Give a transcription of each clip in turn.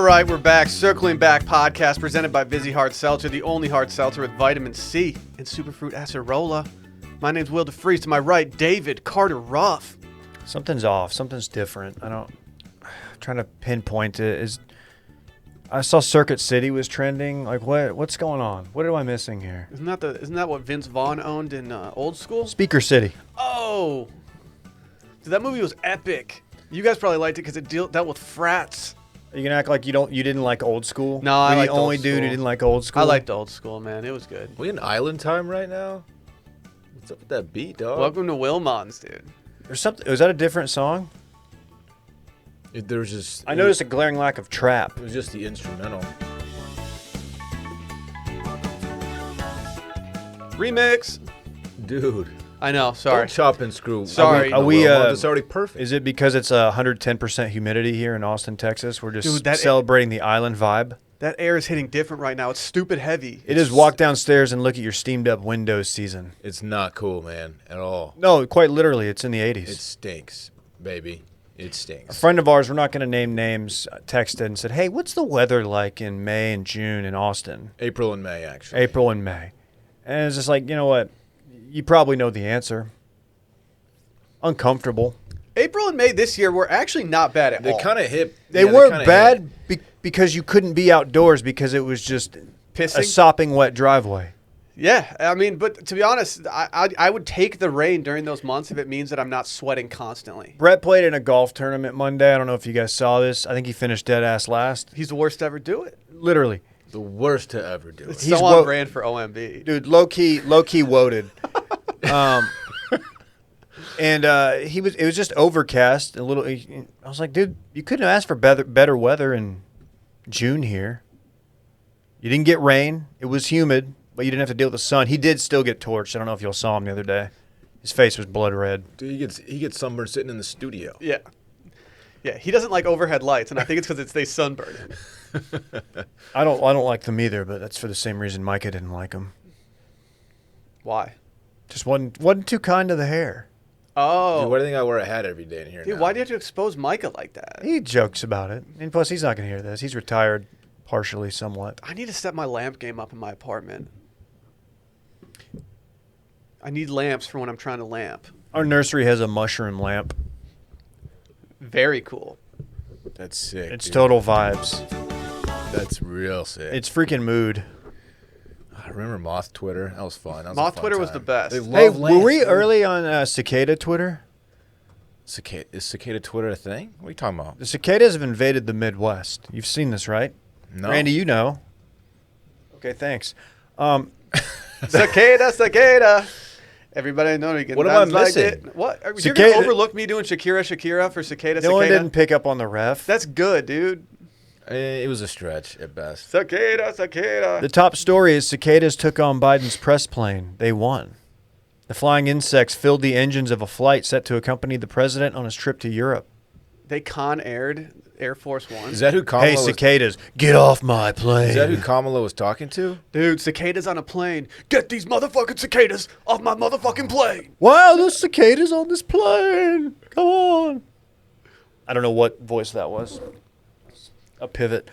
right, we're back. Circling Back podcast presented by Vizzy Hard Seltzer, the only hard seltzer with vitamin C and superfruit acerola. My name's Will DeFreeze. To my right, David Carter Ruff. Something's off. Something's different. I'm trying to pinpoint it. I saw Circuit City was trending. Like, what's going on? What am I missing here? Isn't that what Vince Vaughn owned in Old School? Speaker City. Oh, dude, that movie was epic. You guys probably liked it because it dealt with frats. Are you gonna act like you didn't like Old School? No, I liked the only Old dude School. who didn't like Old School. I liked Old School, man. It was good. We in Island Time right now? What's up with that beat, dog? Welcome to Wilmons, dude. There's something. Was that a different song? There was just. I noticed a glaring lack of trap. It was just the instrumental. Remix. Dude. I know. Sorry. Don't chop and screw. Sorry. Are we? It's already perfect. Is it because it's 110% humidity here in Austin, Texas? We're just Dude, celebrating the island vibe. That air is hitting different right now. It's stupid heavy. It is walk downstairs and look at your steamed up windows season. It's not cool, man, at all. No, quite literally, it's in the 80s. It stinks, baby. It A stinks. friend of ours, we're not going to name names, texted and said, "Hey, what's the weather like in May and June in Austin?" April and May, actually. April and May. And it's just like, you know what? You probably know the answer. Uncomfortable. April and May this year were actually not bad at all. They kind of hit. They weren't bad because you couldn't be outdoors because it was just Pissing? a sopping wet driveway. Yeah, I mean, but to be honest, I would take the rain during those months if it means that I'm not sweating constantly. Brett played in a golf tournament Monday. I don't know if you guys saw this. I think he finished dead ass last. He's the worst to ever do it. Literally. The worst to ever do It's it. He's so on brand for OMB. Dude, low key woted. And it was just overcast. A little. I was like, dude, you couldn't have asked for better weather in June here. You didn't get rain. It was humid, but you didn't have to deal with the sun. He did still get torched. I don't know if y'all saw him the other day. His face was blood red. Dude, he gets sunburned sitting in the studio. Yeah. Yeah, he doesn't like overhead lights, and I think it's because they sunburn him. I don't like them either, but that's for the same reason Micah didn't like them. Why? Just wasn't too kind to the hair. Oh. Dude, why do you think I wear a hat every day in here Dude, now? why do you have to expose Micah like that? He jokes about it. And plus, he's not going to hear this. He's retired partially, somewhat. I need to step my lamp game up in my apartment. I need lamps for when I'm trying to lamp. Our nursery has a mushroom lamp. Very cool. That's sick. It's dude. total vibes. That's real sick. It's freaking mood. I remember Moth Twitter. That was fun. That was a Moth fun Twitter was time. the best. They love Hey, lamps, were we dude. early on cicada Twitter? Is cicada Twitter a thing? What are you talking about? The cicadas have invaded the Midwest. You've seen this, right? No. Randy, you know. Okay, thanks. Cicada. Everybody know you can What am I dance like missing? it. What? You're Cicada- going to overlook me doing Shakira for cicada? Dylan didn't pick up on the ref. That's good, dude. It was a stretch at best. Cicada. The top story is cicadas took on Biden's press plane. They won. The flying insects filled the engines of a flight set to accompany the president on his trip to Europe. They con-aired Air Force One. Is that who Kamala Hey, was? cicadas, get off my plane. Is that who Kamala was talking to? Dude, cicadas on a plane. Get these motherfucking cicadas off my motherfucking plane. Wow, there's cicadas on this plane. Come on. I don't know what voice that was. A pivot.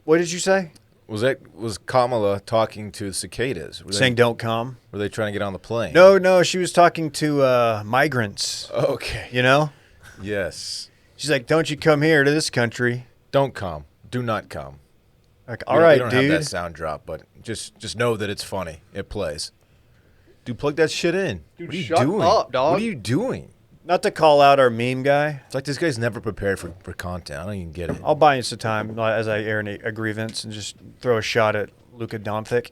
What did you say? Was Kamala talking to cicadas? Saying don't come? Were they trying to get on the plane? No, she was talking to migrants, Okay. you know? Yes. She's like, don't you come here to this country. Don't come. Do not come. Like, We all don't- right, we don't dude. have that sound drop, but just know that it's funny. It plays. Dude, plug that shit in. Dude, what are you shut doing? up, dog. What are you doing? Not to call out our meme guy. It's like this guy's never prepared for content. I don't even get it. I'll buy you some time as I air a grievance and just throw a shot at Luka Doncic.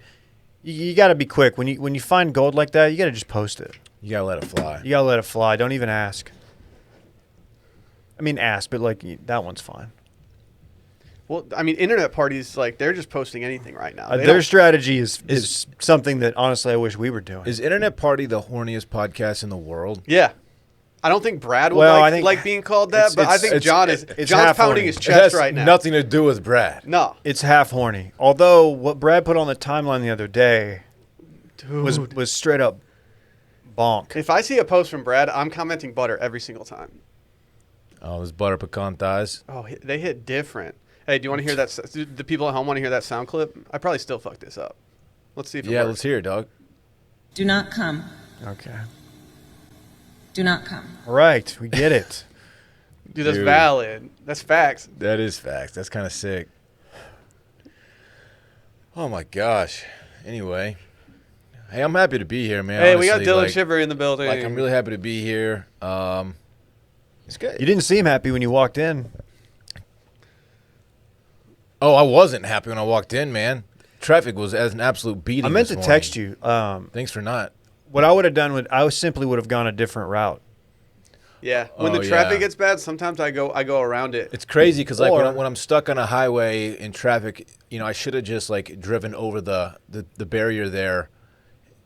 You got to be quick. When you find gold like that, you got to just post it. You gotta let it fly. You got to let it fly. Don't even ask. I mean, ask, but like that one's fine. Well, I mean, internet parties, like, they're just posting anything right now. They Their don't- strategy is something that honestly I wish we were doing. Is Internet Party the horniest podcast in the world? Yeah. I don't think Brad would Well, I think like being called that, but I think it's- John it's John's half pounding horny. his It chest has right now. nothing to do with Brad. No. It's half horny. Although what Brad put on the timeline the other day was straight up bonk. If I see a post from Brad, I'm commenting butter every single time. Oh, those butter pecan thighs. Oh, they hit different. Hey, do you want to hear that? Do the people at home want to hear that sound clip? I probably still fuck this up. Let's see if it Yeah, works. let's hear it, dog. Do not come. Okay. Do not come. All right, we get it. Dude, that's Dude. valid. That's facts. That is facts. That's kind of sick. Oh my gosh. Anyway, hey, I'm happy to be here, man. Hey, we got honestly. Dylan Shiver in the building. Like, I'm really happy to be here. It's good. You didn't seem happy when you walked in. Oh, I wasn't happy when I walked in, man. Traffic was as an absolute beating. I meant to this text morning. you. Thanks for not. What I would have done simply would have gone a different route. Yeah. When Oh, the traffic yeah. gets bad, sometimes I go around it. It's crazy because like Or- when I'm stuck on a highway in traffic, I should have just like driven over the barrier there,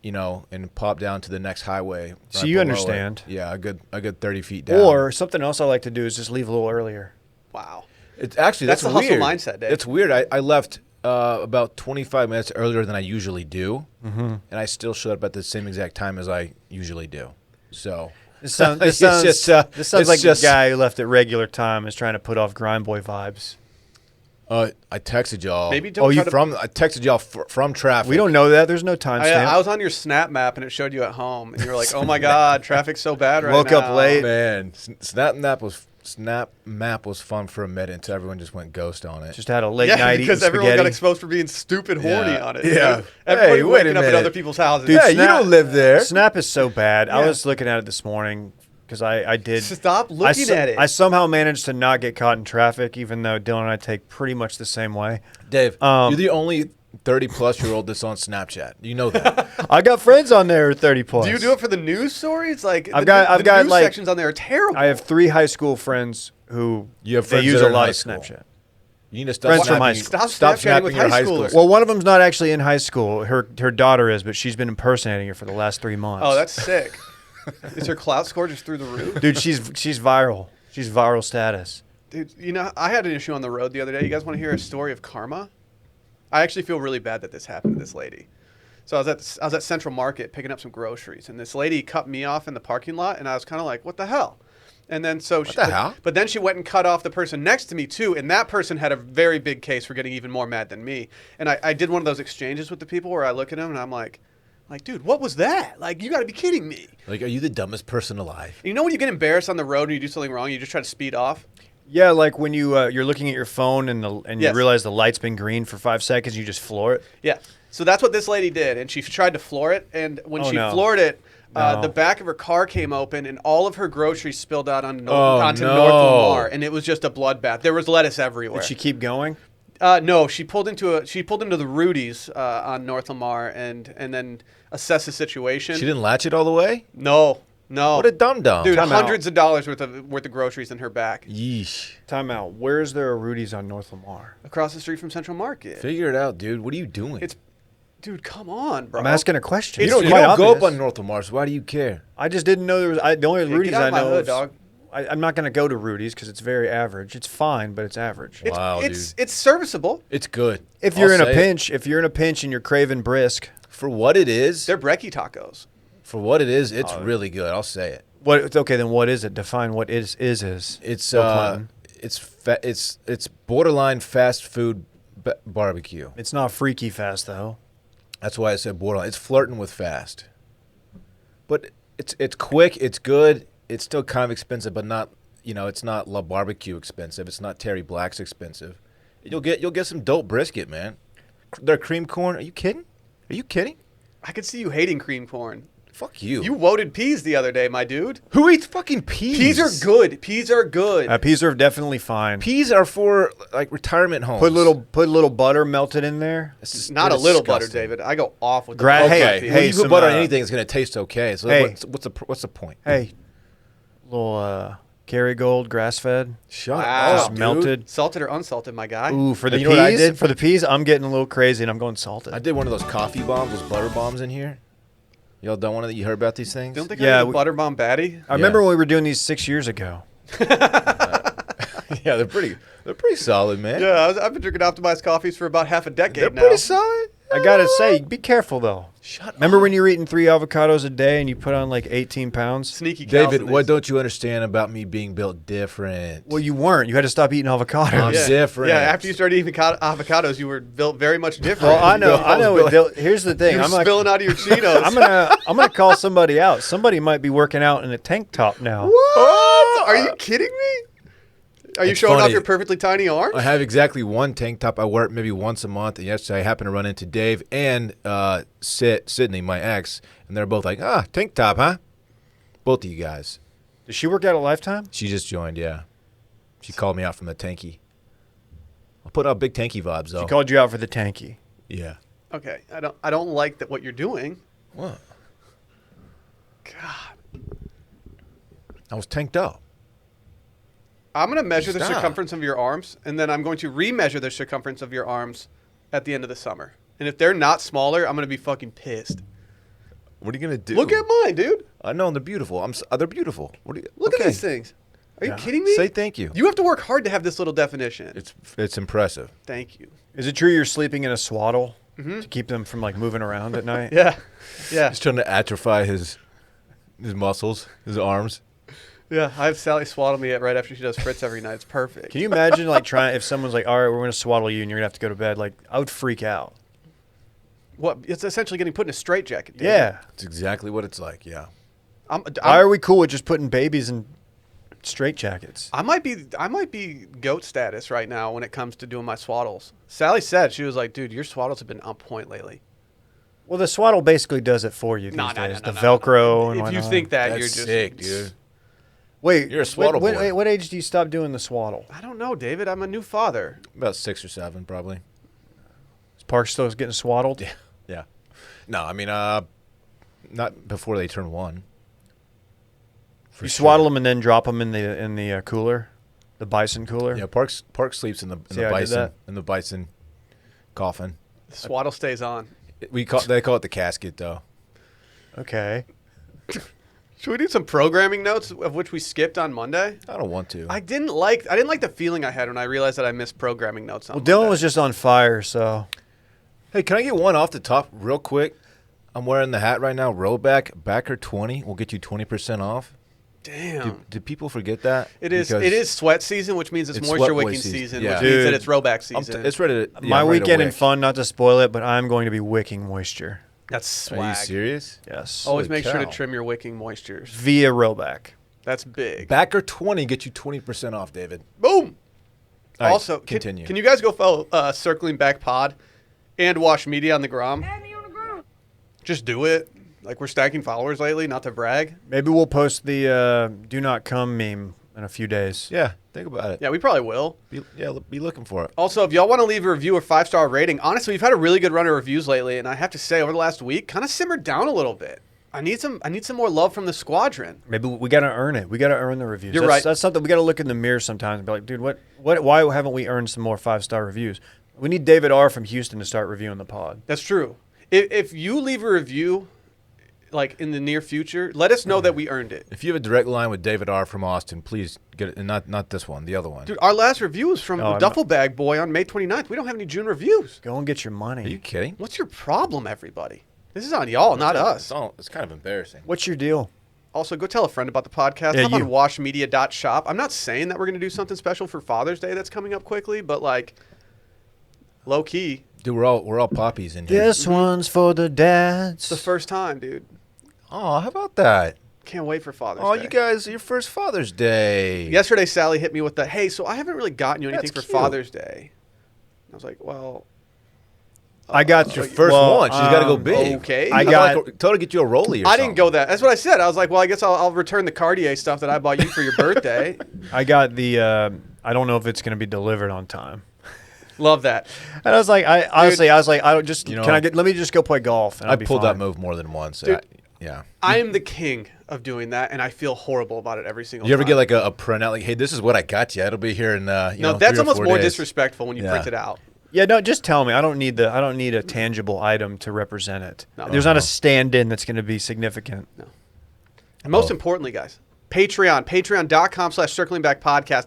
and popped down to the next highway. So right you below understand. it. Yeah, a good 30 feet down. Or something else I like to do is just leave a little earlier. Wow. it's actually That's that's the hustle weird. mindset, Dave. It's weird. I left about 25 minutes earlier than I usually do, and I still showed up at the same exact time as I usually do. So. This sounds, It's this just, sounds it's like just- a guy who left at regular time is trying to put off grind boy vibes. I texted y'all. Maybe don't try to- I texted y'all from traffic. We don't know that. There's no timestamp. I was on your Snap map and it showed you at home, and you were like, "Oh my God, traffic's so bad right Woke now." up late. Man, Snap Map was fun for a minute until everyone just went ghost on it. Just had a late Yeah, night eating because everyone got spaghetti. exposed for being stupid horny Yeah. on it. Yeah. dude. Everybody Hey, wait a waking up at minute. other people's houses. Dude, Yeah, you don't live there. Snap is so bad. I Yeah. was looking at it this morning because I did. Stop looking at it. I somehow managed to not get caught in traffic, even though Dylan and I take pretty much the same way. Dave, Um, you're the only 30-plus-year-old that's on Snapchat. You know that. I got friends on there who are 30 plus. Do you do it for the news stories? Like I've the got news like sections on there are terrible. I have 3 high school friends who You have they friends use that a are in lot high of school. Snapchat. You need to stop Friends from snapping. high school. Stop Snapchatting snapping with your high high schoolers. schoolers. Well, one of them's not actually in high school. Her daughter is, but she's been impersonating her for the last 3 months. Oh, that's sick. Is her clout score just through the roof? dude. She's viral. She's viral status. Dude, I had an issue on the road the other day. You guys want to hear a story of karma? I actually feel really bad that this happened to this lady. So I was at Central Market picking up some groceries, and this lady cut me off in the parking lot, and I was kind of like, "What the hell?" And then the hell? But then she went and cut off the person next to me too, and that person had a very big case for getting even more mad than me. And I did one of those exchanges with the people where I look at them and I'm like, dude, what was that? Like, you got to be kidding me. Like, are you the dumbest person alive? You know when you get embarrassed on the road and you do something wrong, you just try to speed off? Yeah, like when you're looking at your phone and Yes. you realize the light's been green for 5 seconds, you just floor it. Yeah. So that's what this lady did, and she tried to floor it, and when Oh, she no. floored it, No. the back of her car came open, and all of her groceries spilled out onto Oh, onto no. North Lamar, and it was just a bloodbath. There was lettuce everywhere. Did she keep going? No, she pulled into the Rudy's on North Lamar, and then assessed the situation. She didn't latch it all the way? No. What a dum-dum. Dude, Time out. hundreds of dollars worth of groceries in her back. Yeesh. Time out. Where is there a Rudy's on North Lamar? Across the street from Central Market. Figure it out, dude. What are you doing? Dude, come on, bro. I'm asking a question. you It's don't, quite go up obvious. on North Lamar, so why do you care? I just didn't know there was. The only Yeah, Rudy's get out I of my know hood, is. dog. I'm not going to go to Rudy's because it's very average. It's fine, but it's average. Wow, It's serviceable. It's good. If you're I'll in a say it. pinch, and you're craving brisk, For what it is, They're brekkie tacos. it's really good. I'll say it. what? Okay, then what is it? Define what is. It's Bill Clinton. it's borderline fast food barbecue. It's not freaky fast though. That's why I said borderline. It's flirting with fast. But it's quick, it's good, it's still kind of expensive, but not, it's not La Barbecue expensive. It's not Terry Black's expensive. You'll get some dope brisket, man. Their cream corn. Are you kidding? I could see you hating cream corn. Fuck you. You woaded peas the other day, my dude. Who eats fucking peas? Peas are good. Peas are good. Peas are definitely fine. Peas are for like retirement homes. Put a little butter melted in there. It's Not a they're little butter, disgusting. David. I go off with the Gra- butter. hey, Okay. peas. Well, you some, put butter on anything, it's gonna taste okay. So Hey. what's the point? Hey, little Kerrygold grass fed. Shut Wow. up, Just dude. melted. Salted or unsalted, my guy. Ooh, for the You know what I peas. did? For the peas, I'm getting a little crazy and I'm going salted. I did one of those coffee bombs, those butter bombs in here. Y'all done one of that? You heard about these things? Don't think Yeah, I need a we- butter bomb baddie. I remember when we were doing these 6 years ago. Yeah, they're pretty solid, man. Yeah, I've been drinking optimized coffees for about half a decade They're now. pretty solid. I gotta say, be careful though. Shut Remember up. when you were eating 3 avocados a day and you put on like 18 pounds? Sneaky David, cows in what these. don't you understand about me being built different? Well, you weren't. You had to stop eating avocados. I'm different. Yeah, after you started eating avocados, you were built very much different. Well, I know. No, I know. Here's the thing. You were I'm like, spilling out of your Cheetos. I'm gonna call somebody out. Somebody might be working out in a tank top now. What? Are you kidding me? Are you It's showing off funny. your perfectly tiny arms? I have exactly one tank top. I wear it maybe once a month. And yesterday I happened to run into Dave and Sydney, my ex, and they're both like, tank top, huh? Both of you guys. Does she work out at Lifetime? She just joined, yeah. She called me out from the tanky. I'll put out big tanky vibes, though. She called you out for the tanky. Yeah. Okay, I don't like that what you're doing. What? God, I was tanked up. I'm gonna measure the Stop. circumference of your arms, and then I'm going to remeasure the circumference of your arms at the end of the summer. And if they're not smaller, I'm gonna be fucking pissed. What are you going to do? Look at mine, dude. I know, they're beautiful. They're beautiful. What are you, Look okay. at these things. Are you Yeah. kidding me? Say thank you. You have to work hard to have this little definition. It's impressive. Thank you. Is it true you're sleeping in a swaddle to keep them from like moving around at night? Yeah, yeah, He's trying to atrophy his muscles, his arms. yeah. I have Sally swaddle me right after she does Fritz every night. It's perfect. Can you imagine like trying if someone's like, all right, we're gonna swaddle you and you're gonna have to go to bed? Like, I would freak out. What? It's essentially getting put in a straitjacket. dude. Yeah. It's exactly what it's like, yeah. Why are we cool with just putting babies in straitjackets? I might be goat status right now when it comes to doing my swaddles. Sally said, she was like, dude, your swaddles have been on point lately. Well, the swaddle basically does it for you these days. The Velcro and If you whatnot. think that, That's you're just sick, dude. Wait, You're a swaddle boy. wait, what age do you stop doing the swaddle? I don't know, David. I'm a new father. About 6 or 7, probably. Is Park still getting swaddled? Yeah. Yeah. No, I mean, not before they turn 1. For You sure. swaddle them and then drop them in the cooler, the bison cooler. Yeah, Park sleeps in the See how I did bison coffin. The swaddle stays on. They call it the casket, though. Okay. Should we do some programming notes of which we skipped on Monday? I don't want to. I didn't like the feeling I had when I realized that I missed programming notes on Well, Dylan Monday. was just on fire, so Hey, can I get one off the top real quick? I'm wearing the hat right now. Backer 20 will get you 20% off. Damn. Do people forget that? It is Because sweat season, which means it's it's moisture sweat wicking season. season, Yeah. which means that Dude, it's rowback I'm season. it's ready to. my I'm ready to weekend and wick. fun, not to spoil it, but I'm going to be wicking moisture. That's Are you swag. serious? Yes. Always Holy make sure to cow. trim your wicking moistures. Via rollback. That's big. Backer 20 get you 20% off, David. Boom. All right, Also, continue. Can you guys go follow Circling Back Pod and Wash Media on the Grom? Just do it. Like, we're stacking followers lately, not to brag. Maybe we'll post the "Do Not Come" meme in a few days. Yeah, think about it. Yeah, we probably will. Be looking for it. Also, if y'all want to leave a review or 5-star rating, honestly, we've had a really good run of reviews lately, and I have to say, over the last week, kind of simmered down a little bit. I need some more love from the squadron. Maybe we got to earn it. We got to earn the reviews. You're That's, right. That's something we got to look in the mirror sometimes and be like, dude, why haven't we earned some more 5-star reviews? We need David R. from Houston to start reviewing the pod. That's true. If you leave a review, like in the near future, let us know that we earned it. If you have a direct line with David R. from Austin, please get it. And not this one, the other one. Dude, our last review was from No, I'm Duffel Bag Boy on May 29th. We don't have any June reviews. Go and get your money. Are you kidding? What's your problem, everybody? This is on y'all, not us. It's kind of embarrassing. What's your deal? Also, go tell a friend about the podcast. Yeah, Hop on you. washmedia.shop. I'm not saying that we're going to do something special for Father's Day that's coming up quickly, but like low key, Dude, we're all poppies in here. This one's for the dads. it's the first time, dude. Oh, how about that? Can't wait for Father's Oh, Day. you guys, your first Father's Day. Yesterday, Sally hit me with the, hey, so I haven't really gotten you anything That's for cute. Father's Day. I was like, well, I got Your first one. She's got to go big. okay. I How got- about tell her to get you a rollie or I something. didn't go that. That's what I said. I was like, well, I guess I'll return the Cartier stuff that I bought you for your birthday. I got the. I don't know if it's going to be delivered on time. Love that. And I was like, I don't just. You know, can I get? Let me just go play golf. And I I'll be pulled fine. that move more than once. Dude. Yeah. I am the king of doing that, and I feel horrible about it every single You ever time. get like a printout? Like, hey, this is what I got you. It'll be here in No, know, that's 3 or almost 4 more days. disrespectful when you Yeah. print it out. Yeah, no, just tell me. I don't need a tangible item to represent it. No. There's not a stand-in that's going to be significant. And most importantly, guys, Patreon, patreon.com/circlingbackpodcast.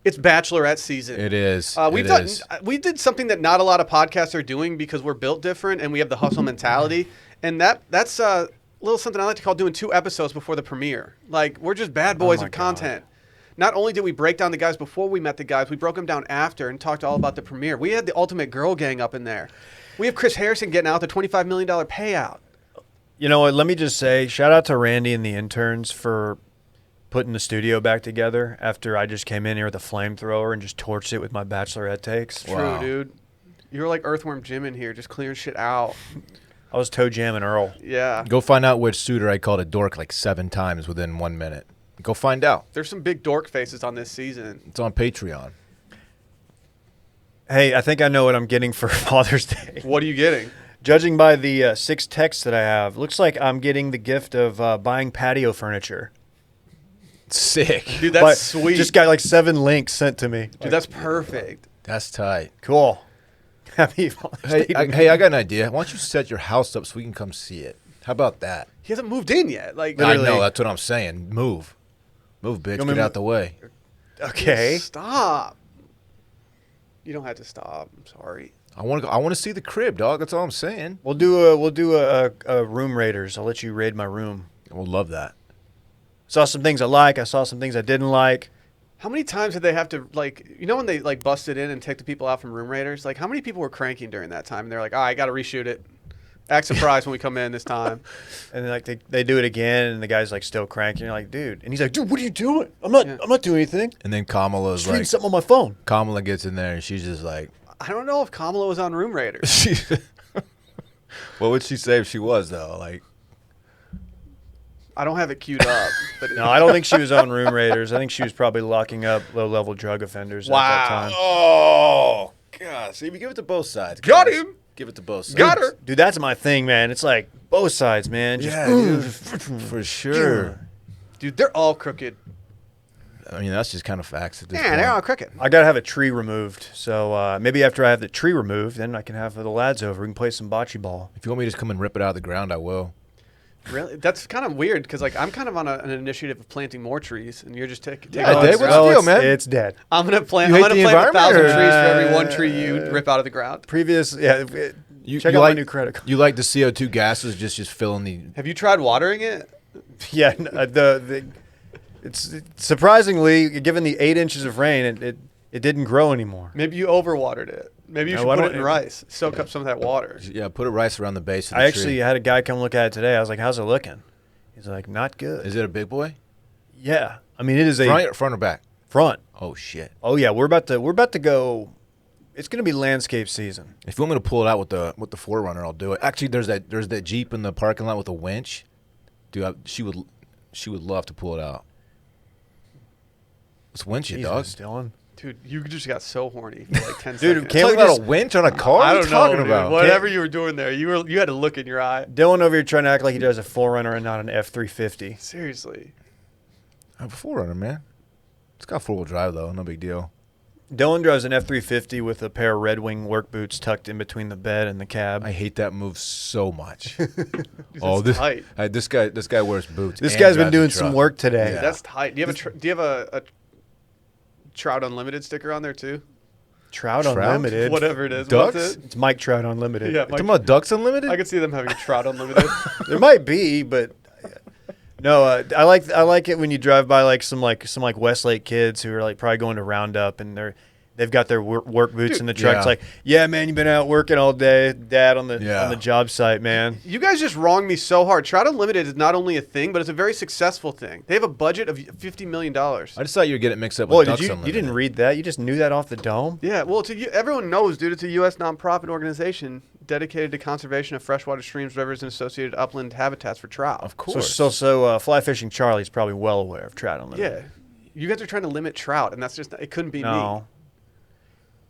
It's Bachelorette season. It is. We did something that not a lot of podcasts are doing because we're built different and we have the hustle mentality. And that's a little something I like to call doing 2 episodes before the premiere. Like, we're just bad boys of content. Not only did we break down the guys before we met the guys, we broke them down after and talked all about the premiere. We had the ultimate girl gang up in there. We have Chris Harrison getting out the $25 million payout. You know what? Let me just say, shout out to Randy and the interns for putting the studio back together after I just came in here with a flamethrower and just torched it with my Bachelorette takes. True, dude. You were like Earthworm Jim in here, just clearing shit out. I was toe jamming Earl. Yeah. Go find out which suitor I called a dork like 7 times within 1 minute. Go find out. There's some big dork faces on this season. It's on Patreon. Hey, I think I know what I'm getting for Father's Day. What are you getting? Judging by the 6 texts that I have, looks like I'm getting the gift of buying patio furniture. Sick. Dude, that's sweet. Just got like 7 links sent to me. Dude, that's perfect. That's tight. Cool. Happy Father's Day. Hey, I got an idea. Why don't you set your house up so we can come see it? How about that? He hasn't moved in yet. Like, I Literally. know. That's what I'm saying. Move, bitch. want me Get to out the way. Okay. Stop. You don't have to stop. I'm sorry. I want to see the crib, dog. That's all I'm saying. We'll do a room raiders. I'll let you raid my room. We'll love that. Saw some things I like. I saw some things I didn't like. How many times did they have to, like, you know when they, like, busted in and took the people out from Room Raiders? Like, how many people were cranking during that time? And they're like, I got to reshoot it. Act surprised when we come in this time. And then, like they do it again, and the guy's like still cranking. You're like, dude, and he's like, dude, what are you doing? I'm not doing anything. And then Kamala's Just reading like, something on my phone. Kamala gets in there and she's just like, I don't know if Kamala was on Room Raiders. what would she say if she was though? Like, I don't have it queued up. But No, I don't think she was on room raiders. I think she was probably locking up low-level drug offenders at that time. oh god. See, we give it to both sides. Got guys. him. Give it to both sides. Got her. Dude, that's my thing, man. It's like both sides, man. Just, Yeah, dude, for sure. Dude, they're all crooked. I mean, that's just kind of facts at this Yeah, point. they're all crooked. I gotta have a tree removed. So maybe after I have the tree removed, then I can have the lads over. We can play some bocce ball. If you want me to just come and rip it out of the ground, I will. Really? That's kind of weird because, like, I'm kind of on an initiative of planting more trees, and you're just taking. Yeah, Dave, what's the deal, man? It's dead. I'm gonna plant. You I'm hate gonna the plant 1,000 environment, trees or- for every one tree you rip out of the ground. Previous, yeah. Check out my new credit card. You like the CO2 gases just filling the... Have you tried watering it? Yeah, it's surprisingly, given the 8 inches of rain, it didn't grow anymore. Maybe you overwatered it. Maybe you No, should I put don't- it in rice. Soak up some of that water. Yeah, put a rice around the base of the I tree. actually had a guy come look at it today. I was like, "How's it looking?" He's like, "Not good." Is it a big boy? Yeah, I mean, it is a Front or back? front. Oh, shit. Oh yeah, we're about to go. It's gonna be landscape season. If you want me to pull it out with the 4Runner, I'll do it. Actually, there's that Jeep in the parking lot with a winch. Dude, she would love to pull it out. Let's winch it, dog. Jesus, Dylan. Dude, you just got so horny for like 10 Dude, seconds. can't Talking we about just- a winch on a car? I What are don't you know, talking dude. about? Whatever you were doing there, you had a look in your eye. Dylan over here trying to act like he does a 4Runner and not an F350. Seriously. I have a 4Runner, man. It's got 4-wheel drive, though. No big deal. Dylan drives an F350 with a pair of Red Wing work boots tucked in between the bed and the cab. I hate that move so much. That's tight. This guy wears boots. This and guy's been drives a doing some truck. work today. Yeah. That's tight. Do you have a Trout Unlimited sticker on there too? Trout Trout? Unlimited. Whatever it is. Ducks? What's it? It's Mike Trout Unlimited. Yeah, You talking about Ducks Unlimited? I could see them having a Trout Unlimited. There might be, but no. I like it when you drive by like some Westlake kids who are like probably going to Roundup and they've got their work boots Dude, in the truck. yeah. It's like, yeah, man, you've been out working all day, Dad, on the Yeah. job site, man. You guys just wronged me so hard. Trout Unlimited is not only a thing, but it's a very successful thing. They have a budget of $50 million. I just thought you were getting it mixed up Boy, with did Ducks you Unlimited. didn't read that? You just knew that off the dome? Yeah, well, everyone knows, dude, it's a U.S. nonprofit organization dedicated to conservation of freshwater streams, rivers, and associated upland habitats for trout. Of course. So Fly Fishing Charlie's probably well aware of Trout Unlimited. Yeah. You guys are trying to limit trout, and it couldn't be me. No.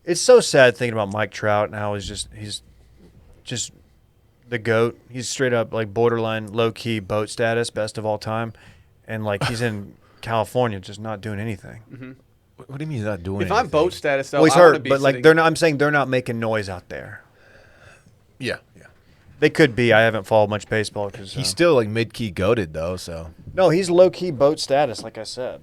It's so sad thinking about Mike Trout and how he's just the GOAT. He's straight up like borderline low key boat status, best of all time, and like he's in California just not doing anything. What do you mean he's not doing If anything? I'm boat status, though, Well, he's I want to hurt, be but like sitting- they're not. I'm saying they're not making noise out there. Yeah. They could be. I haven't followed much baseball because He's still like mid-key goated, though, so. no, he's low key boat status, like I said.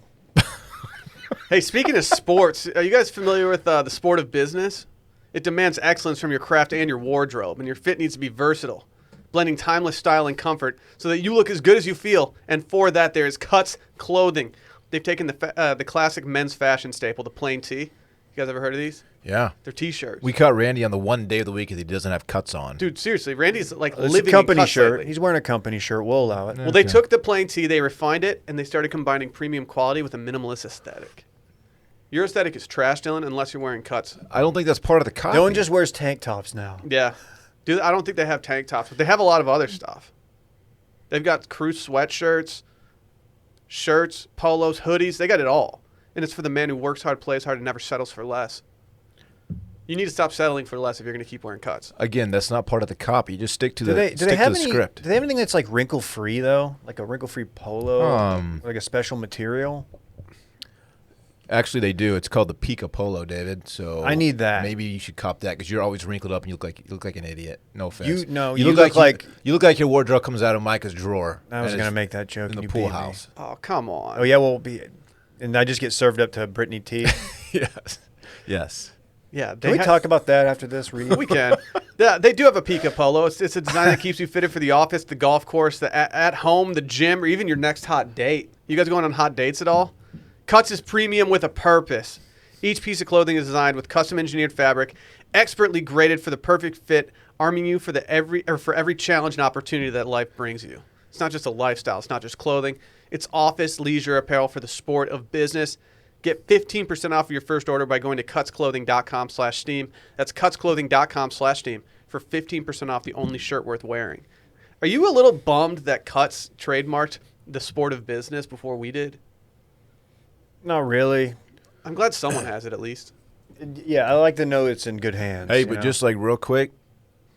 Hey, speaking of sports, are you guys familiar with the sport of business? It demands excellence from your craft and your wardrobe, and your fit needs to be versatile, blending timeless style and comfort so that you look as good as you feel. And for that, there is Cuts Clothing. They've taken the classic men's fashion staple, the plain tee. You guys ever heard of these? Yeah. They're T-shirts. We caught Randy on the one day of the week that he doesn't have cuts on. Dude, seriously, Randy's like It's living a company in cuts shirt. lately. He's wearing a company shirt. We'll allow it. Well, they took the plain tee, they refined it, and they started combining premium quality with a minimalist aesthetic. Your aesthetic is trash, Dylan, unless you're wearing cuts. I don't think that's part of the copy. No one just wears tank tops now. Yeah. Dude, I don't think they have tank tops, but they have a lot of other stuff. They've got crew sweatshirts, shirts, polos, hoodies. They got it all. And it's for the man who works hard, plays hard, and never settles for less. You need to stop settling for less if you're going to keep wearing cuts. Again, that's not part of the copy. You just stick to Do they have the any? script. Do they have anything that's like wrinkle free though? Like a wrinkle free polo, like a special material? Actually, they do. It's called the Pika Polo, David. So I need that. Maybe you should cop that because you're always wrinkled up and you look like an idiot. No offense. You look like you look like your wardrobe comes out of Micah's drawer. I was and gonna it's make that joke in and the you pool beat me. house. Oh, come on. Oh yeah, and I just get served up to Brittany T. Yes. Yes. Yeah. Can we talk about that after this? Read? We can. Yeah, they do have a Pika Polo. It's a design that keeps you fitted for the office, the golf course, the at home, the gym, or even your next hot date. You guys going on hot dates at all? Cuts is premium with a purpose. Each piece of clothing is designed with custom engineered fabric, expertly graded for the perfect fit, arming you for every challenge and opportunity that life brings you. It's not just a lifestyle. It's not just clothing. It's office leisure apparel for the sport of business. Get 15% off of your first order by going to cutsclothing.com/steam. That's cutsclothing.com/steam for 15% off the only shirt worth wearing. Are you a little bummed that Cuts trademarked the sport of business before we did? Not really. I'm glad someone has it at least. Yeah, I like to know it's in good hands. Hey, you but know? just like real quick,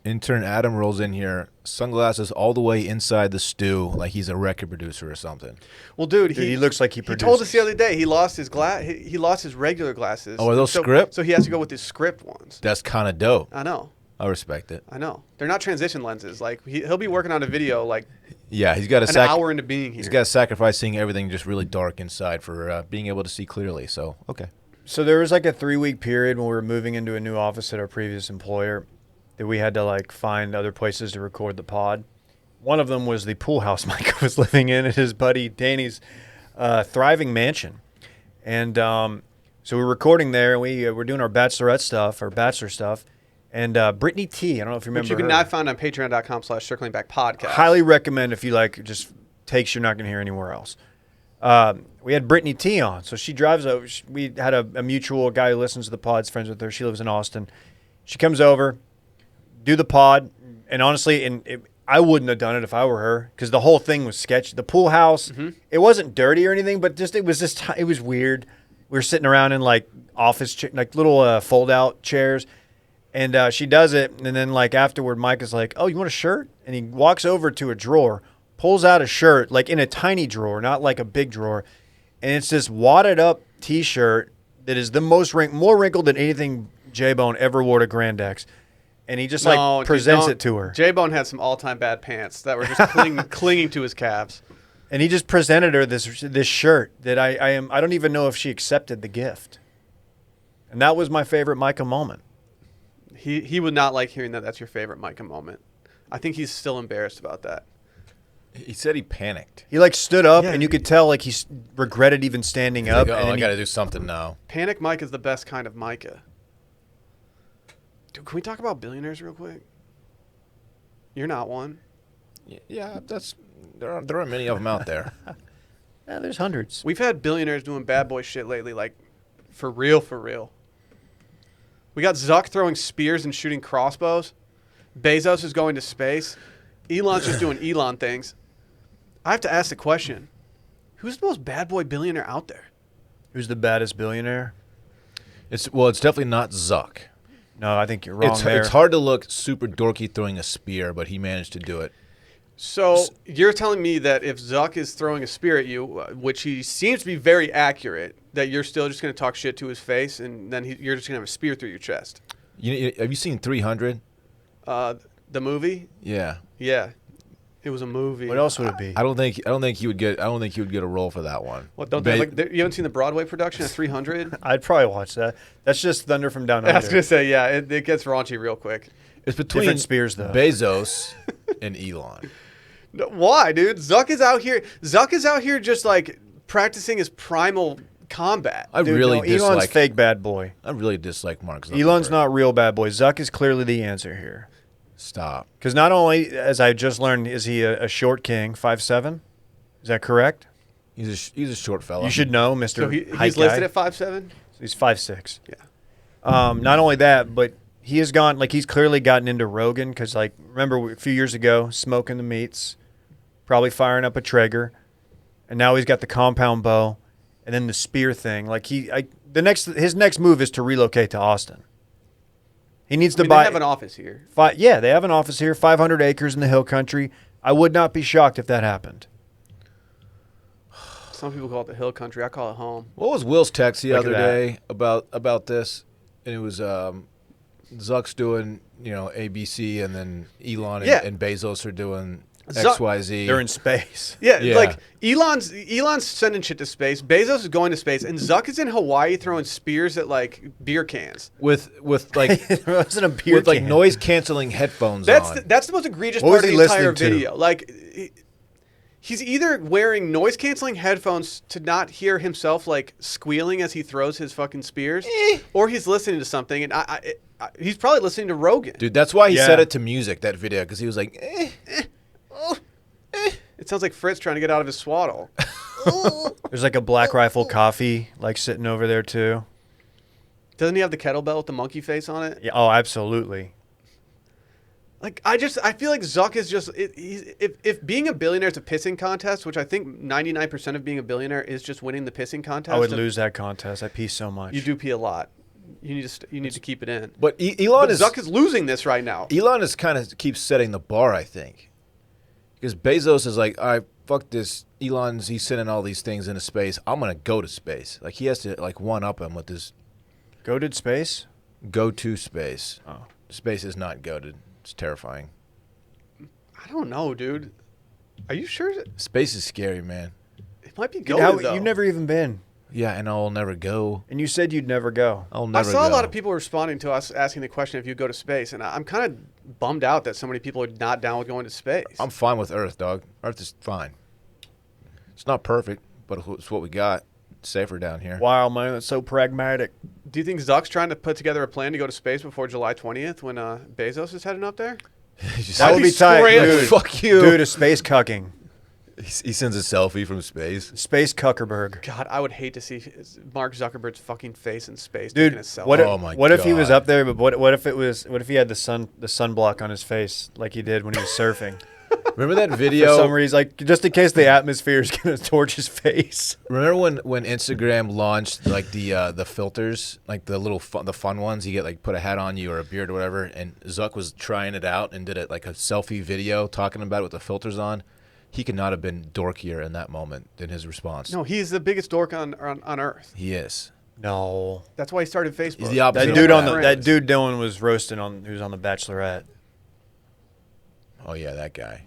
intern Adam rolls in here, sunglasses all the way inside the stew, like he's a record producer or something. Well, dude, he looks like he told us produces. the other day he lost his he lost his regular glasses. Oh, are those so, script? So he has to go with his script ones. That's kind of dope. I know. I respect it. I know. They're not transition lenses. Like he'll be working on a video like Yeah, he's got an hour into being here. He's got to sacrifice seeing everything just really dark inside for being able to see clearly. So, okay. So there was like a 3-week period when we were moving into a new office at our previous employer that we had to like find other places to record the pod. One of them was the pool house Micah was living in at his buddy Danny's thriving mansion. And so we were recording there, and we were doing our bachelor stuff. And Brittany T, I don't know if you remember Which you can her. now find on patreon.com/circlingbackpodcast. Highly recommend if you like just takes you're not going to hear anywhere else. We had Brittany T on, so she drives over. We had a mutual guy who listens to the pod's friends with her. She lives in Austin. She comes over, do the pod, and honestly, I wouldn't have done it if I were her because the whole thing was sketchy. The pool house, it wasn't dirty or anything, but it was weird. We were sitting around in like office, like little fold-out chairs, and she does it, and then like afterward, Mike is like, "Oh, you want a shirt?" And he walks over to a drawer, pulls out a shirt, like in a tiny drawer, not like a big drawer, and it's this wadded up T-shirt that is the more wrinkled than anything J-Bone ever wore to Grand X. And he just presents it to her. J-Bone had some all-time bad pants that were just clinging to his calves. And he just presented her this shirt that I don't even know if she accepted the gift. And that was my favorite Micah moment. He would not like hearing that that's your favorite Micah moment. I think he's still embarrassed about that. He said he panicked. He like stood up, Yeah. and you could tell like he regretted even standing up. Like, and I he- got to do something now. Panic Mike is the best kind of Micah. Dude, can we talk about billionaires real quick? You're not one. Yeah, there are many of them out there. Yeah, there's hundreds. We've had billionaires doing bad boy shit lately, like for real, for real. We got Zuck throwing spears and shooting crossbows. Bezos is going to space. Elon's just doing Elon things. I have to ask the question, who's the most bad boy billionaire out there? Who's the baddest billionaire? It's definitely not Zuck. No, I think you're wrong there. It's hard to look super dorky throwing a spear, but he managed to do it. So you're telling me that if Zuck is throwing a spear at you, which he seems to be very accurate, that you're still just going to talk shit to his face, and then you're just going to have a spear through your chest? Have you seen 300? The movie? Yeah. Yeah. It was a movie. What else would it be? I don't think he would get a role for that one. What don't they, like, you haven't seen the Broadway production of 300? I'd probably watch that. That's just Thunder from Down I was Under. gonna say, yeah, it gets raunchy real quick. It's between Different spears, though. Bezos and Elon. No, why, dude? Zuck is out here. Zuck is out here just like practicing his primal combat. I Dude, really no, Elon's dislike. fake bad boy. I really dislike Mark Zuckerberg. Elon's not real bad boy. Zuck is clearly the answer here. Stop. Because not only, as I just learned, is he a short king, 5'7"? Is that correct? He's a short fella. You should know, Mr. So he's Height listed Guy. at 5'7". He's 5'6". Yeah. Not only that, but he has gone, like, he's clearly gotten into Rogan because, like, remember a few years ago, smoking the meats, probably firing up a Traeger, and now he's got the compound bow, and then the spear thing. Like, his next move is to relocate to Austin. He needs to They buy. have an office here. Yeah, they have an office here, 500 acres in the hill country. I would not be shocked if that happened. Some people call it the hill country. I call it home. What was Will's text the Look other at that. day about this? And it was Zuck's doing ABC, and then Elon Yeah. and Bezos are doing Zuck- XYZ. They're in space. Yeah, Yeah. like Elon's sending shit to space. Bezos is going to space, and Zuck is in Hawaii throwing spears at like beer cans. with like It wasn't a beer with like can. noise canceling headphones That's on. that's the most egregious What part was of he the entire listening to? video. Like, he's either wearing noise canceling headphones to not hear himself like squealing as he throws his fucking spears, or he's listening to something, and he's probably listening to Rogan. Dude, that's why he Yeah. set it to music, that video, because he was like, It sounds like Fritz trying to get out of his swaddle. There's like a Black Rifle coffee like sitting over there too. Doesn't he have the kettlebell with the monkey face on it? Yeah, oh, absolutely. Like I feel like Zuck is just if being a billionaire is a pissing contest, which I think 99% of being a billionaire is just winning the pissing contest. I would lose that contest. I pee so much. You do pee a lot. You need to keep it in. but Elon But is Zuck is losing this right now. Elon is kind of keeps setting the bar, I think, because Bezos is like, all right, fuck this. He's sending all these things into space. I'm gonna go to space. Like he has to like one up him with this Goated space? go to space. Oh. Space is not goated. It's terrifying. I don't know, dude. Are you sure? Space is scary, man. It might be Dude, goated, though. you've never even been. Yeah, and I'll never go. And you said you'd never go. I'll I never saw go. a lot of people responding to us asking the question if you go to space, and I'm kind of bummed out that so many people are not down with going to space. I'm fine with Earth, dog. Earth is fine. It's not perfect, but it's what we got. It's safer down here. Wow, man, that's so pragmatic. Do you think Zuck's trying to put together a plan to go to space before July 20th when Bezos is heading up there? That would be tight, scrambling. dude. Fuck you. Dude, a space cucking. He sends a selfie from space. Space Cuckerberg. God, I would hate to see Mark Zuckerberg's fucking face in space Dude, taking a selfie. what, Oh my what if he was God. up there, but what if he had the sunblock on his face like he did when he was surfing? Remember that For video? some reason, like just in case the atmosphere is gonna torch his face. Remember when Instagram launched like the filters, like the little the fun ones? You get like put a hat on you or a beard or whatever, and Zuck was trying it out and did it like a selfie video talking about it with the filters on. He could not have been dorkier in that moment than his response. No, he's the biggest dork on Earth. He is. No, That's why he started Facebook. He's the opposite that of dude on that. that dude Dylan was roasting on who's on The Bachelorette. Oh yeah, that guy.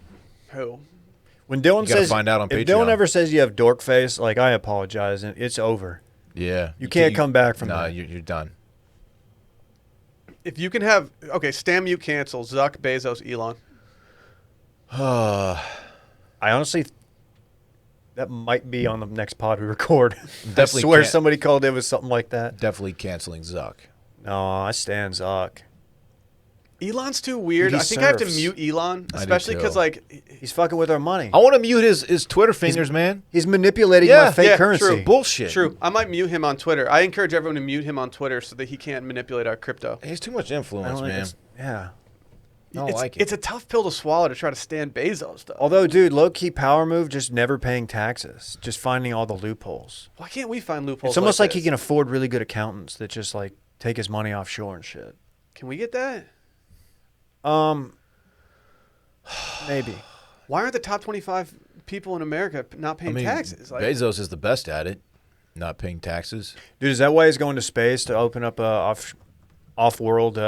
Who? When Dylan You gotta says, find out on if Patreon. Dylan ever says you have dork face, like I apologize, and it's over. Yeah. You can't come back from no, that. you're done. If you can have Stan Mute cancel Zuck, Bezos, Elon. I honestly, that might be on the next pod we record. Definitely I swear can't- somebody called in with something like that. Definitely canceling Zuck. No, I stand Zuck. Elon's too weird. He I think I have to surfs. mute Elon, I do especially because too. like He's fucking with our money. I want to mute his Twitter fingers, man. He's manipulating Yeah, my fake yeah, currency. true. Bullshit. True. I might mute him on Twitter. I encourage everyone to mute him on Twitter so that he can't manipulate our crypto. He's too much I influence, don't think man. it's- yeah. I don't it's, like it. it's a tough pill to swallow to try to stand Bezos, though. Although, dude, low key power move, just never paying taxes, just finding all the loopholes. Why can't we find loopholes? It's almost like he this? can afford really good accountants that just like take his money offshore and shit. Can we get that? Maybe. Why aren't the top 25 people in America not paying taxes? Like, Bezos is the best at it, not paying taxes. Dude, is that why he's going to space to open up a off-world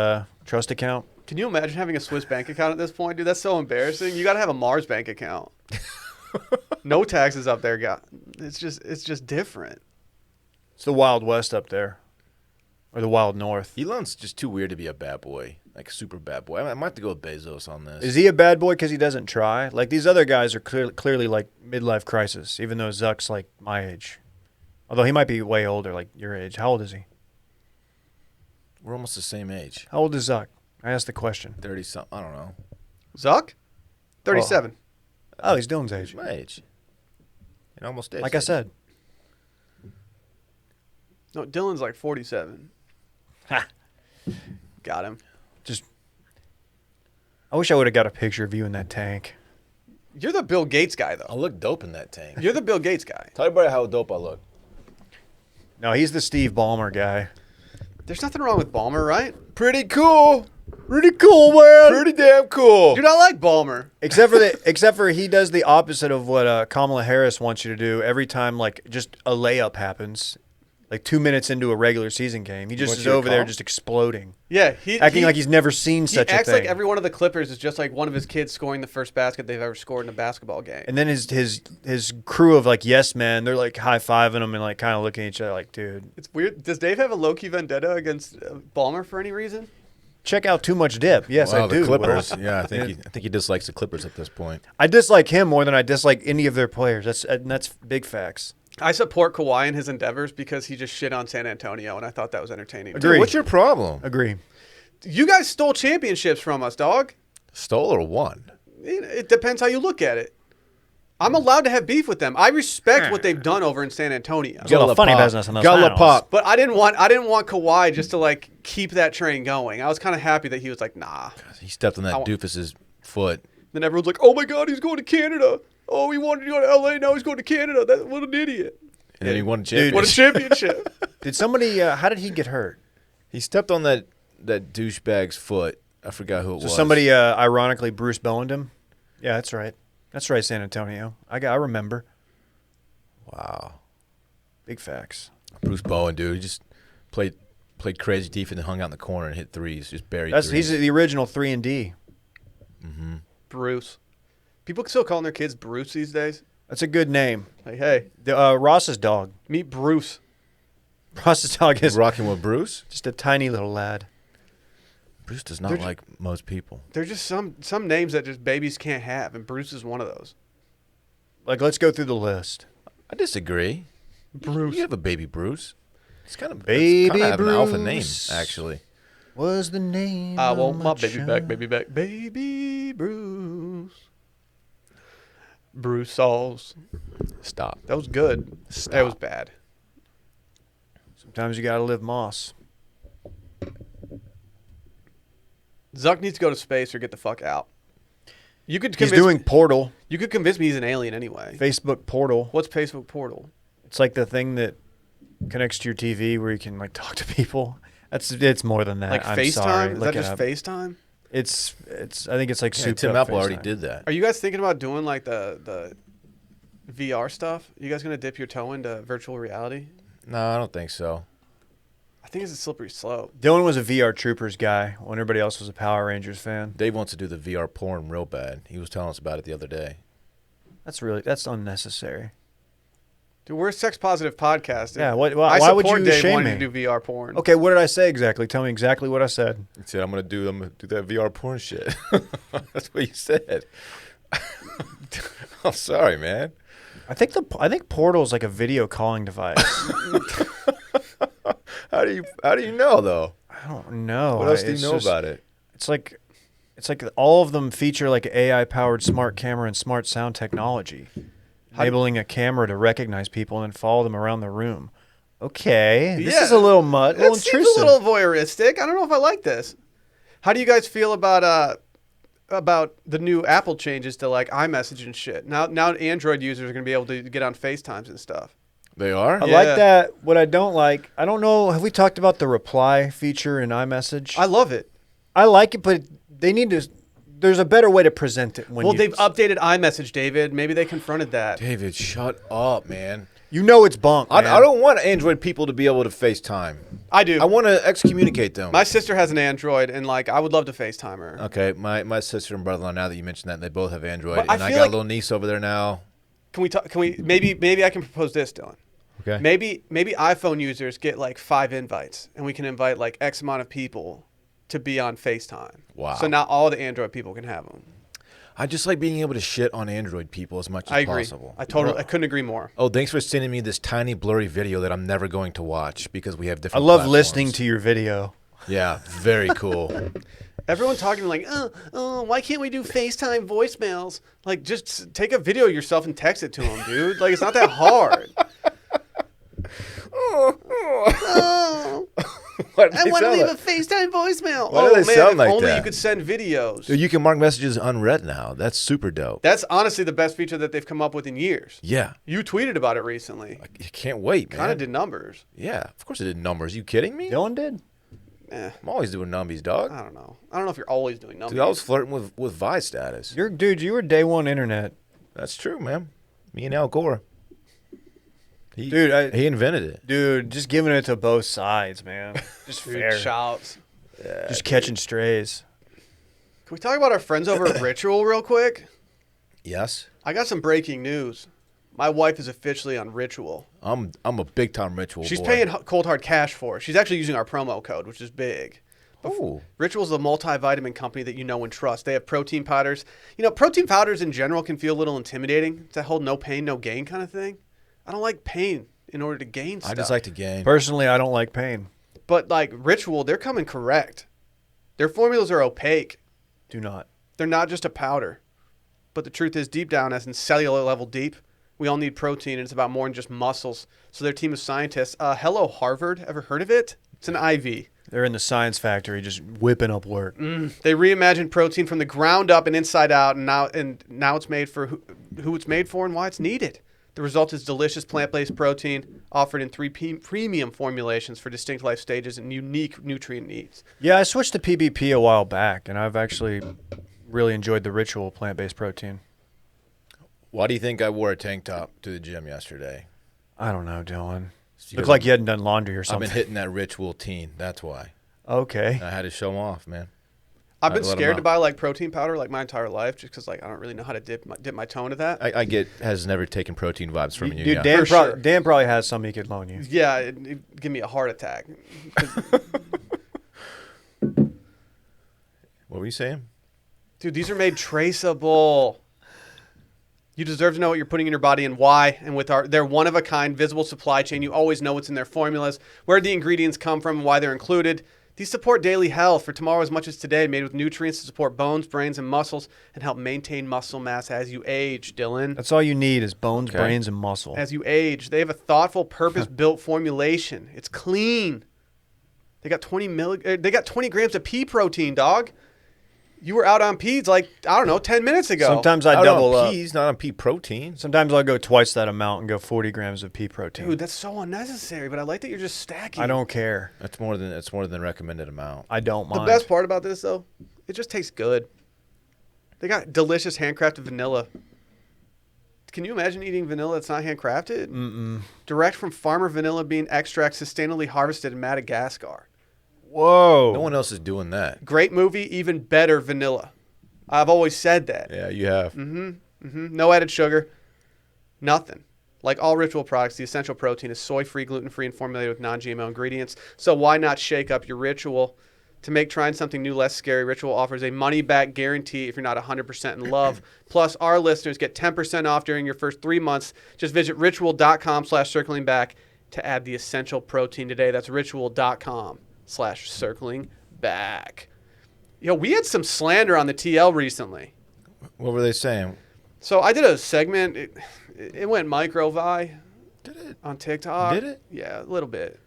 trust account? Can you imagine having a Swiss bank account at this point, dude? That's so embarrassing. You got to have a Mars bank account. No taxes up there, guy. It's just different. It's the Wild West up there, or the Wild North. Elon's just too weird to be a bad boy, like a super bad boy. I might have to go with Bezos on this. Is he a bad boy because he doesn't try? Like these other guys are clearly like midlife crisis, even though Zuck's like my age. Although he might be way older, like your age. How old is he? We're almost the same age. How old is Zuck? I asked the question. 30-something. I don't know. Zuck? 37. Oh, he's Dylan's age. My age. It almost is. Like I said. No, Dylan's like 47. Ha. Got him. I wish I would have got a picture of you in that tank. You're the Bill Gates guy, I though. look dope in that tank. You're the Bill Gates guy. Tell everybody how dope I look. No, he's the Steve Ballmer guy. There's nothing wrong with Ballmer, right? Pretty cool. Pretty cool, man. Pretty damn cool. Dude, I like Ballmer. Except for he does the opposite of what Kamala Harris wants you to do every time, like, just a layup happens. Like 2 minutes into a regular season game. He just wants is you to over there call? just exploding. Yeah, Acting like he's never seen such a acts thing. like every one of the Clippers is just like one of his kids scoring the first basket they've ever scored in a basketball game. And then his crew of, like, yes men, they're, like, high-fiving him and, like, kind of looking at each other like, dude. It's weird. Does Dave have a low-key vendetta against Ballmer for any reason? Check out Too Much Dip. Yes, Wow, I do. the Clippers. Will. Yeah, I think he dislikes the Clippers at this point. I dislike him more than I dislike any of their players. That's big facts. I support Kawhi in his endeavors because he just shit on San Antonio, and I thought that was entertaining. Agree. Dude, what's your problem? Agree. You guys stole championships from us, dog. Stole or won? It depends how you look at it. I'm allowed to have beef with them. I respect what they've done over in San Antonio. It's a little funny business in those Gala finals. pop. But I didn't want Kawhi just to like keep that train going. I was kind of happy that he was like, nah. He stepped on that doofus's foot. Then everyone's like, oh my God, he's going to Canada. Oh, he wanted to go to LA, now he's going to Canada. What an idiot. And then he won a championship. What a championship. Did somebody? How did he get hurt? He stepped on that douchebag's foot. I forgot who it So was. somebody ironically Bruce Bowened him. Yeah, that's right. That's right, San Antonio. I remember. Wow. Big facts. Bruce Bowen, dude. He just played crazy defense and hung out in the corner and hit threes. Just buried He's threes. the original 3-and-D. Bruce. People still calling their kids Bruce these days. That's a good name. Like, hey, Ross's dog. meet Bruce. Ross's dog is Rocking with Bruce? just a tiny little lad. Bruce does not They're like most people. There's just some names that just babies can't have, and Bruce is one of those. Like, let's go through the list. I disagree. Bruce. You have a baby Bruce. It's kind of Baby an alpha name, Bruce. actually. Was the name? I of want my baby child. back, baby back, baby Bruce. Bruce Sauls. Stop. That was good. Stop. That was bad. Sometimes you gotta live Moss. Zuck needs to go to space or get the fuck out. You could He's convince doing Portal, You could convince me he's an alien anyway. Facebook Portal. What's Facebook Portal? It's like the thing that connects to your TV where you can like talk to people. It's more than that. Like I'm FaceTime? sorry. Is Look that it just up. FaceTime? It's. I think it's like Yeah, souped Tim up Apple already FaceTime. did that. Are you guys thinking about doing like the VR stuff? You guys gonna dip your toe into virtual reality? No, I don't think so. I think it's a slippery slope. Dylan was a VR Troopers guy when everybody else was a Power Rangers fan. Dave wants to do the VR porn real bad. He was telling us about it the other day. That's unnecessary. Dude, we're a sex positive podcast. Yeah, I why would support you Dave shame wanting me? to do VR porn. Okay, what did I say exactly? Tell me exactly what I said. He said, I'm gonna do that VR porn shit. That's what you said. I'm sorry, man. I think Portal's like a video calling device. How do you know though? I don't know. What else do you It's know just- about it? It's like all of them feature like AI powered smart camera and smart sound technology, enabling a camera to recognize people and then follow them around the room. Okay, this is a little It little seems intrusive. a little voyeuristic. I don't know if I like this. How do you guys feel about the new Apple changes to like iMessage and shit? Now Android users are gonna be able to get on FaceTimes and stuff. They are? I Yeah. like that. What I don't like, I don't know. Have we talked about the reply feature in iMessage? I love it. I like it, but they need to. There's a better way to present it. Well, they've updated iMessage, David. Maybe they confronted that. David, shut up, man. You know it's bunk, I man. don't want Android people to be able to FaceTime. I do. I want to excommunicate them. My sister has an Android, and like I would love to FaceTime her. Okay, my sister and brother-in-law. Now that you mentioned that, they both have Android, But I and I feel got like- a little niece over there now. Can we talk? Can we maybe I can propose this, Dylan? Okay. Maybe iPhone users get like 5 invites, and we can invite like X amount of people to be on FaceTime. Wow. So not all the Android people can have them. I just like being able to shit on Android people as much as I agree. possible. I couldn't agree more. Oh, thanks for sending me this tiny blurry video that I'm never going to watch because we have I different. love platforms. listening to your video. Yeah, very cool. Everyone talking like, why can't we do FaceTime voicemails? Like, just take a video of yourself and text it to them, dude. Like, it's not that hard. Why do I they want to sound leave like- a FaceTime voicemail. Why do they sound if like only that? you could send videos. Dude, you can mark messages unread now. That's super dope. That's honestly the best feature that they've come up with in years. Yeah, You tweeted about it recently. I can't wait, man. Kind of did numbers. Yeah, of course it did numbers. You kidding me? Dylan did. I'm always doing numbies, dog. I don't know. I don't know if you're always doing numbers. Dude, I was flirting with Vi status. You were day one internet. That's true, man. Me and Al Gore. He invented it. Dude, just giving it to both sides, man. Just Dude, fair. shouts. Just catching strays. Can we talk about our friends over at Ritual real quick? Yes, I got some breaking news. My wife is officially on Ritual. I'm a big time Ritual. She's boy. paying cold hard cash for it. She's actually using our promo code, which is big. Ooh. Ritual's a multivitamin company that you know and trust. They have protein powders. You know, protein powders in general can feel a little intimidating. It's that whole no pain, no gain kind of thing. I don't like pain in order to gain stuff. I just like to gain. Personally, I don't like pain. But like Ritual, they're coming correct. Their formulas are opaque. Do not. They're not just a powder. But the truth is, deep down, as in cellular level deep, we all need protein, and it's about more than just muscles. So their team of scientists, hello Harvard, ever heard of it? It's an IV. They're in the science factory just whipping up work. They reimagined protein from the ground up and inside out, and now it's made for who it's made for and why it's needed. The result is delicious plant-based protein offered in 3 premium formulations for distinct life stages and unique nutrient needs. Yeah, I switched to PBP a while back, and I've actually really enjoyed the Ritual plant-based protein. Why do you think I wore a tank top to the gym yesterday? I don't know, Dylan. Because Looked like you hadn't done laundry or I've something. been hitting that Ritual teen. That's why. Okay. I had to show 'em off, man. I've been Let 'em scared know. to buy like protein powder like my entire life just because like I don't really know how to dip my toe into that. I has never taken protein vibes from you. Dude, yeah. Dan, For sure. Dan probably has some he could loan you. Yeah, it'd give me a heart attack. What were you saying? Dude, these are made traceable. You deserve to know what you're putting in your body and why. And with their one-of-a-kind visible supply chain, you always know what's in their formulas, where the ingredients come from, and why they're included. These support daily health for tomorrow as much as today, made with nutrients to support bones, brains, and muscles, and help maintain muscle mass as you age, Dylan. That's all you need is bones, Okay. brains, and muscle. As you age. They have a thoughtful, purpose-built formulation. It's clean. They got 20 grams of pea protein, dog. You were out on peas like, I don't know, 10 minutes ago. Sometimes I Out double on up. peas, not on pea protein. Sometimes I'll go twice that amount and go 40 grams of pea protein. Dude, that's so unnecessary, but I like that you're just stacking. I don't care. That's more than recommended amount. I don't The mind. best part about this, though, it just tastes good. They got delicious handcrafted vanilla. Can you imagine eating vanilla that's not handcrafted? Mm-mm. Direct from farmer vanilla bean extract, sustainably harvested in Madagascar. Whoa. No one else is doing that. Great movie, even better vanilla. I've always said that. Yeah, you have. No added sugar. Nothing. Like all Ritual products, the essential protein is soy-free, gluten-free, and formulated with non-GMO ingredients. So why not shake up your Ritual? To make trying something new less scary, Ritual offers a money-back guarantee if you're not 100% in love. Plus, our listeners get 10% off during your first 3 months. Just visit ritual.com/circlingback to add the essential protein today. That's ritual.com/circlingback. Yo, we had some slander on the TL recently. What were they saying? So I did a segment. It went micro-vi Did it? on TikTok. Did it? Yeah, a little bit.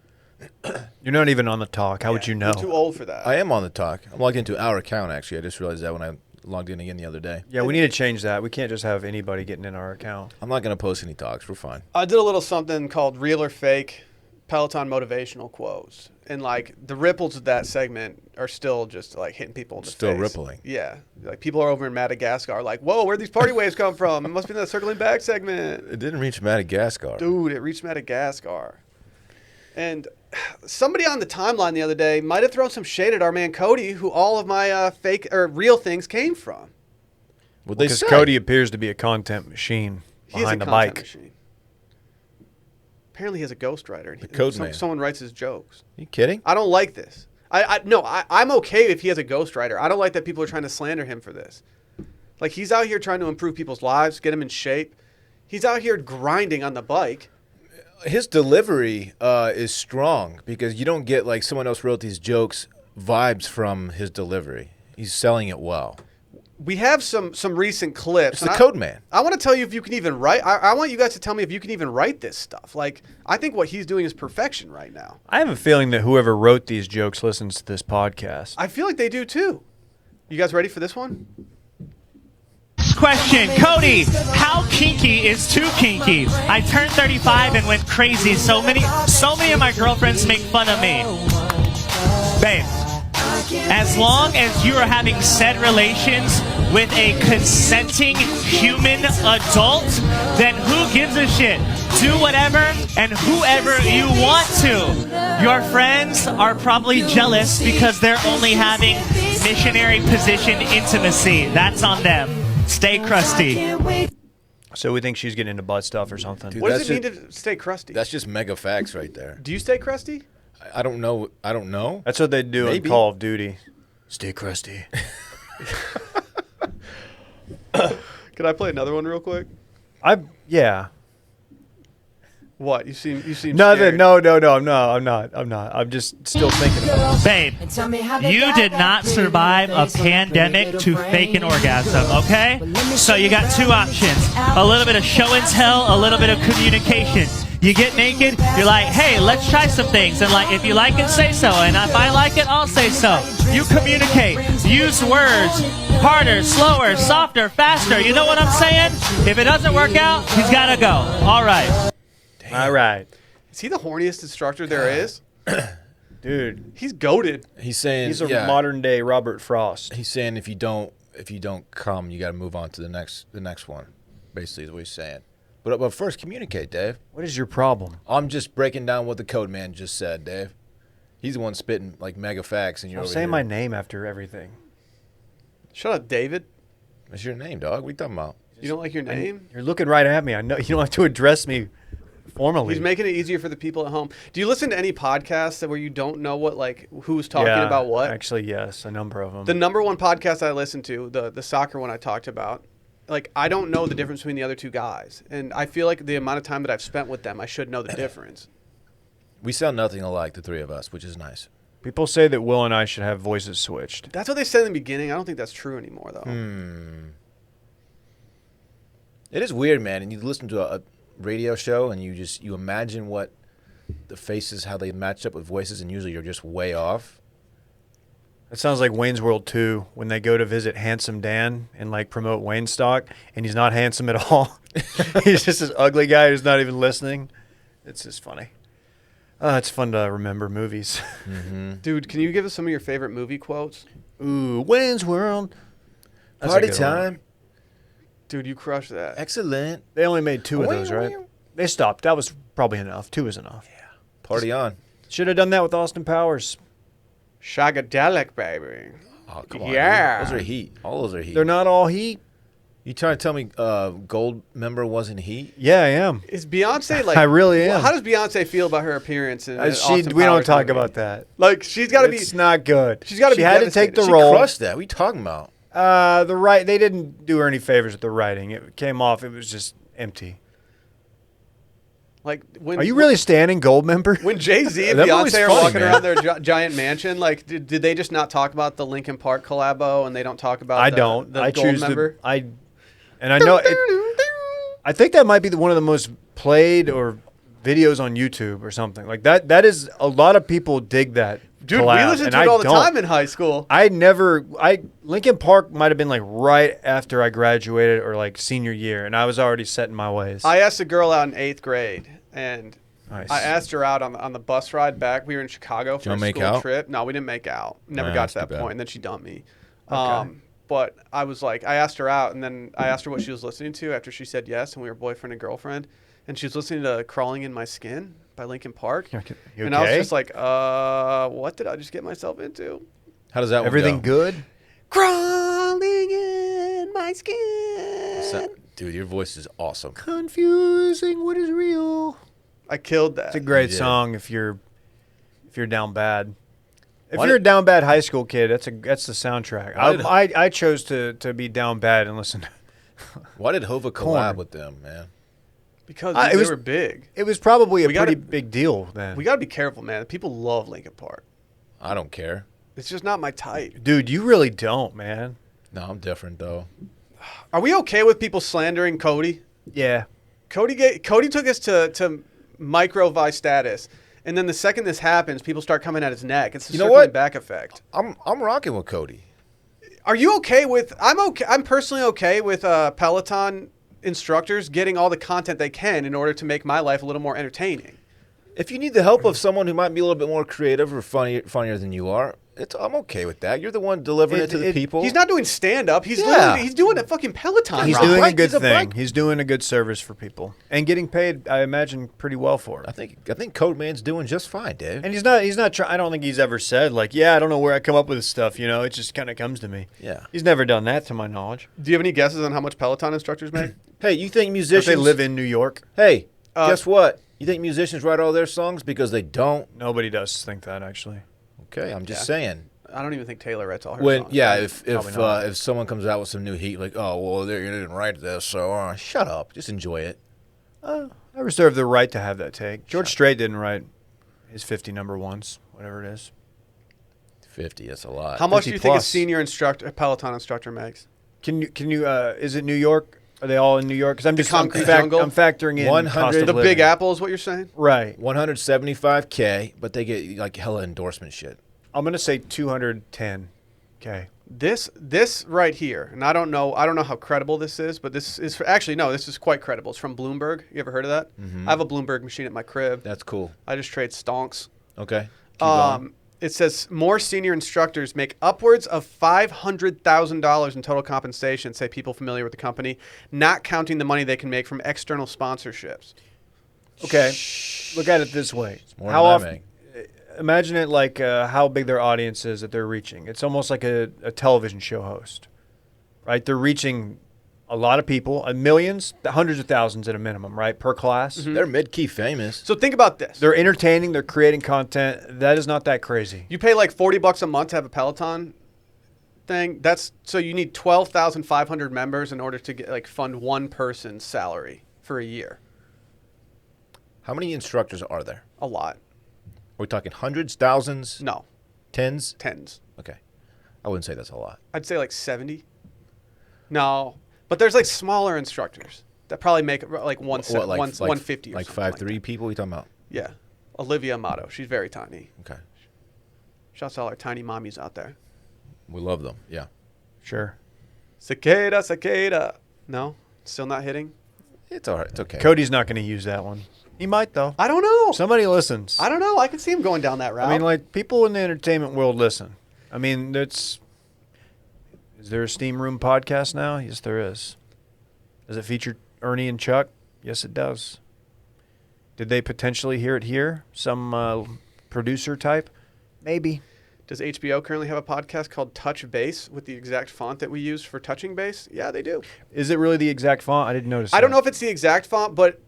You're not even on the talk. How would you know? I'm too old for that. I am on the talk. I'm logged into our account, actually. I just realized that when I logged in again the other day. Yeah, we need to change that. We can't just have anybody getting in our account. I'm not going to post any talks. We're fine. I did a little something called Real or Fake. Peloton motivational quotes, and like the ripples of that segment are still just like hitting people in the Still face. rippling. Yeah, like people are over in Madagascar, like, whoa, where'd these party waves come from? It must be in that circling back segment. It didn't reach Madagascar. Dude, it reached Madagascar. And somebody on the timeline the other day might have thrown some shade at our man Cody, who all of my fake or real things came from. What they Because say? Cody appears to be a content machine He is a behind the content bike. machine. Apparently, he has a ghostwriter. The code man. Someone writes his jokes. You kidding? I don't like this. I'm okay if he has a ghostwriter. I don't like that people are trying to slander him for this. Like, he's out here trying to improve people's lives, get them in shape. He's out here grinding on the bike. His delivery is strong because you don't get like someone else wrote these jokes vibes from his delivery. He's selling it well. We have some recent clips. It's the and code man. I want to tell you if you can even write. I want you guys to tell me if you can even write this stuff. Like, I think what he's doing is perfection right now. I have a feeling that whoever wrote these jokes listens to this podcast. I feel like they do too. You guys ready for this one? Question, Cody, how kinky is too kinky? I turned 35 and went crazy. So many of my girlfriends make fun of me. Babe, as long as you are having said relations with a consenting human adult, then who gives a shit? Do whatever and whoever you want to. Your friends are probably jealous because they're only having missionary position intimacy. That's on them. Stay crusty. So we think she's getting into butt stuff or something. Dude, What does that's it mean to stay crusty? That's just mega facts right there. Do you stay crusty? I don't know. I don't know. That's what they do Maybe. in Call of Duty. Stay crusty. Can I play another one real quick? Yeah. What? You seem Nothing. scared. No. I'm not. I'm just still thinking about it. Babe, you did not survive a pandemic to fake an orgasm, okay? So you got two options. A little bit of show and tell, a little bit of communication. You get naked, you're like, hey, let's try some things. And like, if you like it, say so. And if I like it, I'll say so. You communicate. Use words. Harder, slower, softer, faster. You know what I'm saying? If it doesn't work out, he's got to go. All right. All right. Is he the horniest instructor there is? Dude, He's goated. He's saying he's a yeah, modern day Robert Frost. He's saying if you don't come, you got to move on to the next one. Basically, is what he's saying. But first, communicate, Dave. What is your problem? I'm just breaking down what the code man just said, Dave. He's the one spitting like mega facts, and you're I'll over say here. my name after everything. Shut up, David. What's your name, dog? What are you talking about? You don't like your name? You're looking right at me. I know you don't have to address me formally. He's making it easier for the people at home. Do you listen to any podcasts where you don't know what who's talking about what? Actually, yes, a number of them. The number one podcast I listen to, the soccer one I talked about, like, I don't know the difference between the other two guys. And I feel like the amount of time that I've spent with them, I should know the difference. We sound nothing alike, the three of us, which is nice. People say that Will and I should have voices switched. That's what they said in the beginning. I don't think that's true anymore, though. It is weird, man. And you listen to a radio show, and you imagine what the faces, how they match up with voices, and usually you're just way off. It sounds like Wayne's World 2 when they go to visit Handsome Dan and like promote Wayne stock, and he's not handsome at all. He's just this ugly guy who's not even listening. It's just funny. It's fun to remember movies. Dude, can you give us some of your favorite movie quotes? Ooh, Wayne's World. That's a Party good one. time. Dude, you crushed that. Excellent. They only made 2 of those, right? They stopped. That was probably enough. 2 is enough. Party on. Should have done that with Austin Powers. Shagadelic, baby. Oh, come on. Yeah. Dude. Those are heat. All those are heat. They're not all heat. You trying to tell me Gold member wasn't heat? Yeah, I am. Is Beyonce like? I really am. How does Beyonce feel about her appearance in Austin We don't Powers talk movie? about that. Like, she's got to be. It's not good. She's gotta be She had to take devastated. the She role. crushed that. What are you talking about? They didn't do her any favors with the writing. It came off. It was just empty. Like, when Are you really standing Gold member? When Jay-Z and That movie's Beyonce are funny, walking man. around their giant mansion, like, did they just not talk about the Linkin Park collabo, and they don't talk about I the, don't. the I Gold choose member? and I know I think that might be one of the most played or videos on YouTube or something like that. That is a lot of people dig that. Dude, collab, we listened and to it I all the don't. time in high school. Linkin Park might have been like right after I graduated or like senior year, and I was already set in my ways. I asked a girl out in 8th grade, and Nice. I asked her out on the bus ride back. We were in Chicago for y'all a make school out? trip. No, we didn't make out. Never Nah, got that's to that too bad. point. And then she dumped me. Okay. But I was like, I asked her out, and then I asked her what she was listening to after she said yes, and we were boyfriend and girlfriend. And she was listening to "Crawling in My Skin" by Linkin Park. You And I was okay? just like, what did I just get myself into? How does that Everything one go? good? Crawling in my skin. Dude, your voice is awesome. Confusing what is real. I killed that. It's a great You did. song if you're down bad. If Why you're a did- down bad high school kid, that's the soundtrack. Why did- I chose to be down bad and listen. Why did Hova Corn. collab with them, man? Because it they was- were big. It was probably a We gotta- pretty big deal then. We got to be careful, man. People love Linkin Park. I don't care. It's just not my type. Dude, you really don't, man. No, I'm different though. Are we okay with people slandering Cody? Yeah. Cody took us to micro Vi status, and then the second this happens, people start coming at his neck. It's a You know circling what? back effect. I'm rocking with Cody. Are you okay with? I'm okay. I'm personally okay with Peloton instructors getting all the content they can in order to make my life a little more entertaining. If you need the help of someone who might be a little bit more creative or funnier than you are, I'm okay with that. You're the one delivering it to the people. He's not doing stand up. He's Yeah. literally, he's doing a fucking Peloton. He's ride. doing a bike- good he's a thing. bike- He's doing a good service for people and getting paid, I imagine, pretty well for I it. think Code Man's doing just fine, Dave. And he's not trying. I don't think he's ever said like, yeah, I don't know where I come up with this stuff. It just kind of comes to me. Yeah. He's never done that to my knowledge. Do you have any guesses on how much Peloton instructors make? Hey, you think If musicians they live in New York, Hey, Uh, guess what? You think musicians write all their songs because they don't? nobody does think that actually. Okay, I'm just Yeah. saying. I don't even think Taylor writes all her When songs. if not. if someone comes out with some new heat, like, oh well, you didn't write this, so shut up, just enjoy it. I reserve the right to have that take. George Strait didn't write his 50 number ones, whatever it is. 50, that's a lot. How much 50 do you think a plus. senior Peloton instructor makes? Can you? Is it New York? Are they all in New York? Because I'm just concrete jungle? I'm factoring in 100 cost of The living. Big Apple is what you're saying? Right. 175K, but they get like hella endorsement shit. I'm gonna say 210. Okay. This right here, and I don't know how credible this is, but this is this is quite credible. It's from Bloomberg. You ever heard of that? I have a Bloomberg machine at my crib. That's cool. I just trade stonks. Okay. Keep going. It says more senior instructors make upwards of $500,000 in total compensation, say people familiar with the company, not counting the money they can make from external sponsorships. Okay. Look at it this way. More How than I often? make. Imagine it like how big their audience is that they're reaching. It's almost like a television show host, right? They're reaching a lot of people, millions, hundreds of thousands at a minimum, right, per class. They're mid-key famous. So think about this. They're entertaining. They're creating content. That is not that crazy. You pay like $40 a month to have a Peloton thing. So you need 12,500 members in order to get fund one person's salary for a year. How many instructors are there? A lot. Are we talking hundreds, thousands, No, tens? tens. Okay. I wouldn't say that's a lot. I'd say like 70. No, but there's like smaller instructors that probably make like 150 or like something 5'3" that. people? What are you talking about? Yeah. Olivia Amato. She's very tiny. Okay. Shouts to all our tiny mommies out there. We love them. Yeah. Sure. Cicada. No? Still not hitting? It's all right. It's okay. Cody's not going to use that one. He might though. I don't know. Somebody listens. I don't know. I can see him going down that route. I mean, like people in the entertainment world listen. I mean, is there a Steam Room podcast now? Yes, there is. Does it feature Ernie and Chuck? Yes, it does. Did they potentially hear it here? Some producer type? Maybe. Does HBO currently have a podcast called Touch Base with the exact font that we use for touching base? Yeah, they do. Is it really the exact font? I didn't notice. I don't know if it's the exact font, but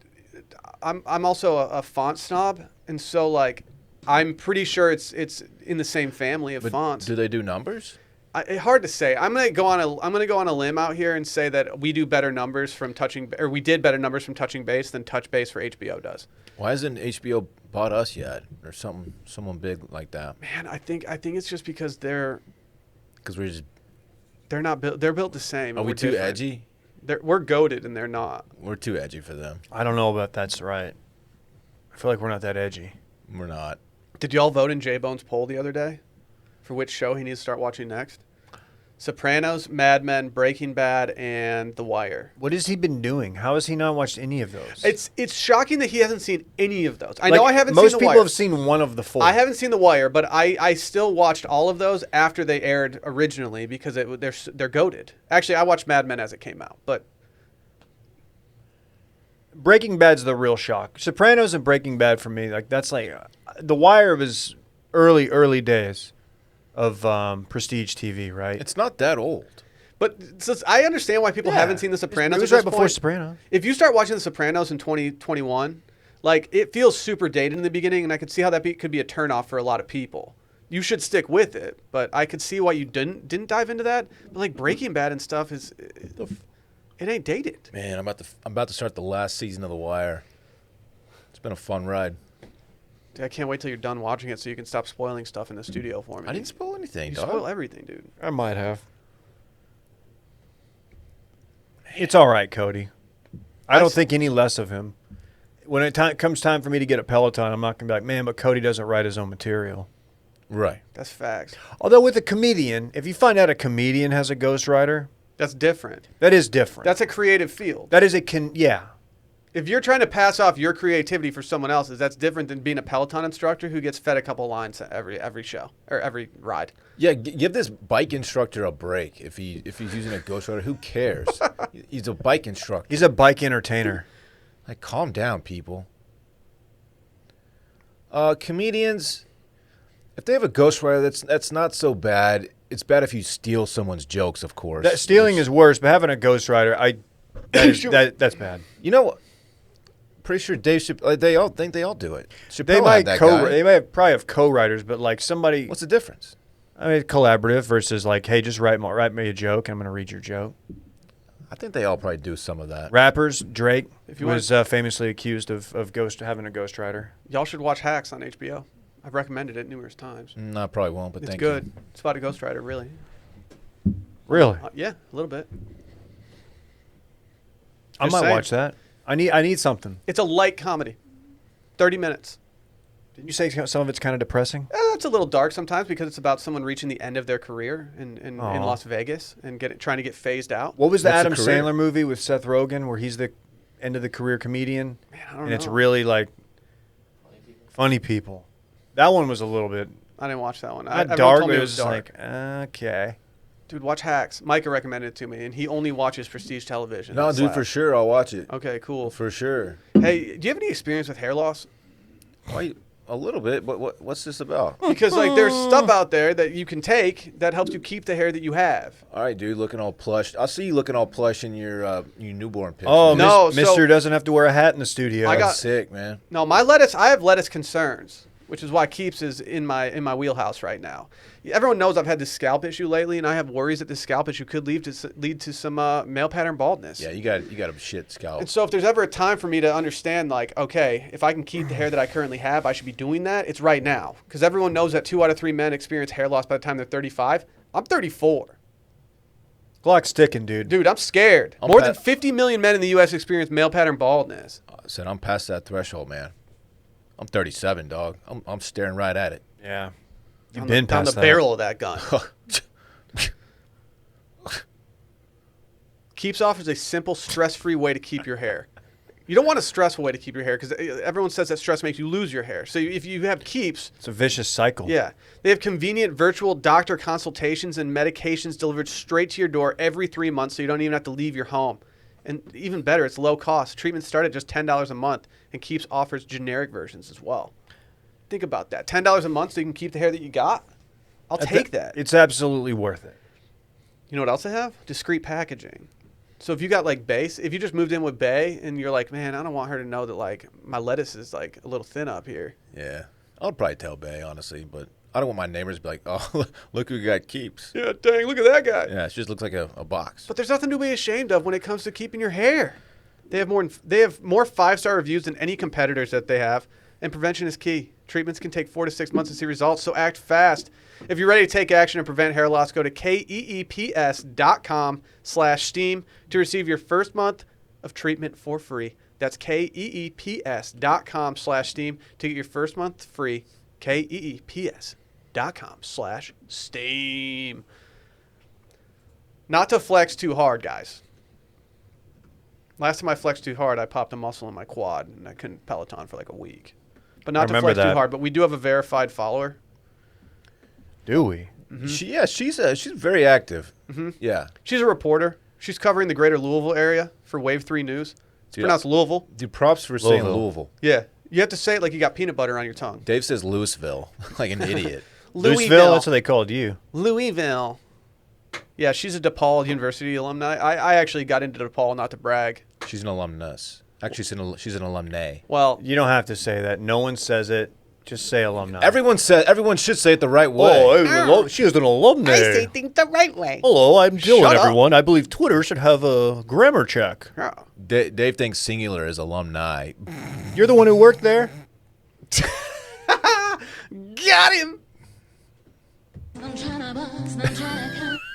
I'm also a font snob, and so like I'm pretty sure it's in the same family of But fonts. do they do numbers? Hard to say. I'm gonna go on a limb out here and say that we do better numbers from touching, or we did better numbers from touching base than touch base for HBO does. Why hasn't HBO bought us yet, or someone big like that? Man, I think it's just because they're Because not built. They're built the same. are and we we're too different. edgy? We're goated and they're not. We're too edgy for them. I don't know about that's right. I feel like we're not that edgy. We're not. Did y'all vote in J Bone's poll the other day for which show he needs to start watching next? Sopranos, Mad Men, Breaking Bad, and The Wire. What has he been doing? How has he not watched any of those? It's shocking that he hasn't seen any of those. I know I haven't seen most The people Wire. have seen one of the 4. I haven't seen The Wire, but I still watched all of those after they aired originally because they're goated. Actually, I watched Mad Men as it came out, but Breaking Bad's the real shock. Sopranos and Breaking Bad for me, like that's like The Wire was early days of prestige TV, right? It's not that old. But I understand why people haven't seen The Sopranos. It was at right this before point. Sopranos. If you start watching The Sopranos in 2021, like it feels super dated in the beginning, and I could see how that could be a turnoff for a lot of people. You should stick with it, but I could see why you didn't dive into that. But like Breaking Bad and stuff it ain't dated. Man, I'm about to start the last season of The Wire. It's been a fun ride. Dude, I can't wait till you're done watching it so you can stop spoiling stuff in the studio for me. I didn't spoil anything, You dog. spoil everything, dude. I might have. It's all right, Cody. I don't think any less of him. When it comes time for me to get a Peloton, I'm not going to be like, man, but Cody doesn't write his own material. Right. That's facts. Although with a comedian, if you find out a comedian has a ghostwriter, That's different. that is different. That's a creative field. That is yeah. If you're trying to pass off your creativity for someone else's, that's different than being a Peloton instructor who gets fed a couple lines at every show or every ride. Yeah, give this bike instructor a break. If he's using a ghostwriter, who cares? He's a bike instructor. He's a bike entertainer. Like, calm down, people. Comedians, if they have a ghostwriter, that's not so bad. It's bad if you steal someone's jokes, of course. That stealing is worse, but having a ghostwriter, that's bad. You know, pretty sure Dave Chappelle, they all do it. Chappelle They had might that guy. they might probably have co-writers, but like somebody. What's the difference? I mean, collaborative versus like, hey, just write me a joke. And I'm gonna read your joke. I think they all probably do some of that. Rappers, Drake If you was famously accused of having a ghostwriter. Y'all should watch Hacks on HBO. I've recommended it numerous times. No, I probably won't, but It's thank good. you. It's about a ghostwriter, really. Really? Yeah, a little bit. I Just might saying. watch that. I need something. It's a light comedy. 30 minutes. Didn't you say some of it's kind of depressing? It's a little dark sometimes because it's about someone reaching the end of their career in Aw. Las Vegas and trying to get phased out. What was the What's the Adam career? Sandler movie with Seth Rogen where he's the end of the career comedian? Man, I don't And know. it's really like funny people. That one was a little bit I didn't watch that one. not Everyone dark, told but me it was just dark. like, okay. Dude, watch Hacks. Micah recommended it to me, and he only watches prestige television. No, It's dude, like- for sure, I'll watch it. Okay, cool. For sure. Hey, do you have any experience with hair loss? Why? A little bit, but what's this about? Because like there's stuff out there that you can take that helps you keep the hair that you have. All right, dude, looking all plush. I'll see you looking all plush in your newborn picture. Oh, No, Mister so- doesn't have to wear a hat in the studio. I got- That's sick, man. No, my lettuce. I have lettuce concerns, which is why Keeps is in my wheelhouse right now. Everyone knows I've had this scalp issue lately, and I have worries that this scalp issue could lead to some male pattern baldness. Yeah, you got a shit scalp. And so if there's ever a time for me to understand, like, okay, if I can keep the hair that I currently have, I should be doing that, it's right now. Because everyone knows that 2 out of 3 men experience hair loss by the time they're 35. I'm 34. Clock's ticking, dude. Dude, I'm scared. I'm More than pat- 50 million men in the U.S. experience male pattern baldness. I said I'm past that threshold, man. I'm 37, dog. I'm staring right at it. Yeah. You've On been down past the that. barrel of that gun. Keeps offers a simple, stress-free way to keep your hair. You don't want a stressful way to keep your hair because everyone says that stress makes you lose your hair. So if you have Keeps, It's a vicious cycle. yeah, they have convenient virtual doctor consultations and medications delivered straight to your door every 3 months, so you don't even have to leave your home. And even better, it's low cost. Treatments start at just $10 a month, and Keeps offers generic versions as well. Think about that. $10 a month so you can keep the hair that you got? I'll take that. It's absolutely worth it. You know what else they have? Discreet packaging. So if you got like base, if you just moved in with Bay and you're like, man, I don't want her to know that like my lettuce is like a little thin up here. Yeah, I'll probably tell Bay, honestly, but I don't want my neighbors to be like, oh, look who got Keeps. Yeah, dang, look at that guy. Yeah, it just looks like a box. But there's nothing to be ashamed of when it comes to keeping your hair. They have more 5-star reviews than any competitors that they have, and prevention is key. Treatments can take 4 to 6 months to see results, so act fast. If you're ready to take action and prevent hair loss, go to keeps.com/steam to receive your first month of treatment for free. That's keeps.com/steam to get your first month free. keeps.com/steam. Not to flex too hard, guys. Last time I flexed too hard, I popped a muscle in my quad, and I couldn't Peloton for like a week. But not to Remember flex too that. hard. But we do have a verified follower. Do we? She's very active. Yeah. She's a reporter. She's covering the greater Louisville area for Wave 3 News. It's Dude, pronounced Louisville. Dude, props for saying Louisville. Louisville. Yeah. You have to say it like you got peanut butter on your tongue. Dave says Louisville, like an idiot. Louisville. That's what they called you. Louisville. Yeah, she's a DePaul University alumni. I actually got into DePaul, not to brag. She's an alumnus. Actually, she's an alumnae. Well, You don't have to say that. No one says it. Just say alumni. Everyone should say it the right way. Oh, she is an alumni. things the right way. Hello, I'm Dylan, Shut up. everyone. I believe Twitter should have a grammar check. Dave thinks singular is alumni. You're the one who worked there? Got him.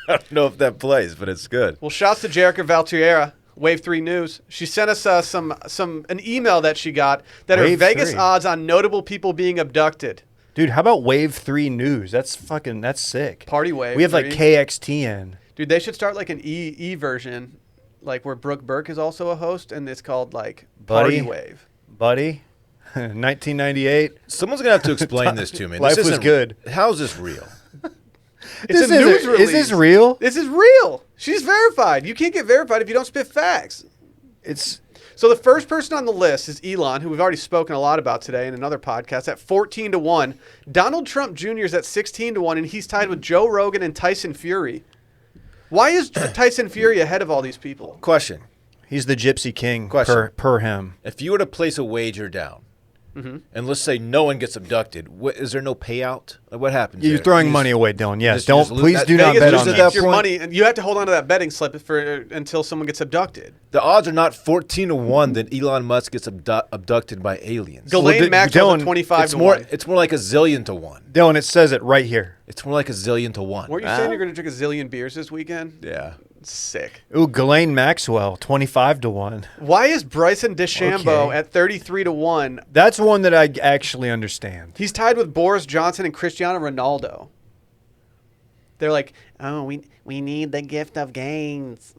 I don't know if that plays, but it's good. Well, shouts to Jerica Valtiera, Wave 3 News. She sent us an email that she got that are Wave Vegas 3. odds on notable people being abducted. Dude, how about Wave 3 News? That's sick. Party Wave. We have like 3. KXTN. Dude, they should start like an E version, like where Brooke Burke is also a host, and it's called like Party Buddy. Wave. Buddy, 1998. Someone's gonna have to explain this to me. Life This was isn't- good. How is this real? It's This a news isn't- release. Is this real? This is real. She's verified. You can't get verified if you don't spit facts. It's So the first person on the list is Elon, who we've already spoken a lot about today in another podcast, at 14-1. Donald Trump Jr. is at 16-1, and he's tied with Joe Rogan and Tyson Fury. Why is Tyson Fury ahead of all these people? Question: he's the Gypsy King Question. per him. if you were to place a wager down, and let's say no one gets abducted, is there no payout? Like, what happens? You're there? throwing You money just- away, Dylan. Yes, just- don't just lose please that- do not Vegas bet on loses just that. that keeps your point. money, and you have to hold on to that betting slip until someone gets abducted. The odds are not 14-1 that Elon Musk gets abducted by aliens. Ghislaine Dylan, Maxwell's at 25 it's to more. 1. It's more like a zillion to one. Dylan, it says it right here. It's more like a zillion to one. Weren't you saying you're going to drink a zillion beers this weekend? Yeah. Sick. Ooh, Ghislaine Maxwell, 25-1. Why is Bryson DeChambeau Okay. at 33-1? That's one that I actually understand. He's tied with Boris Johnson and Cristiano Ronaldo. They're like, oh, we need the gift of gains.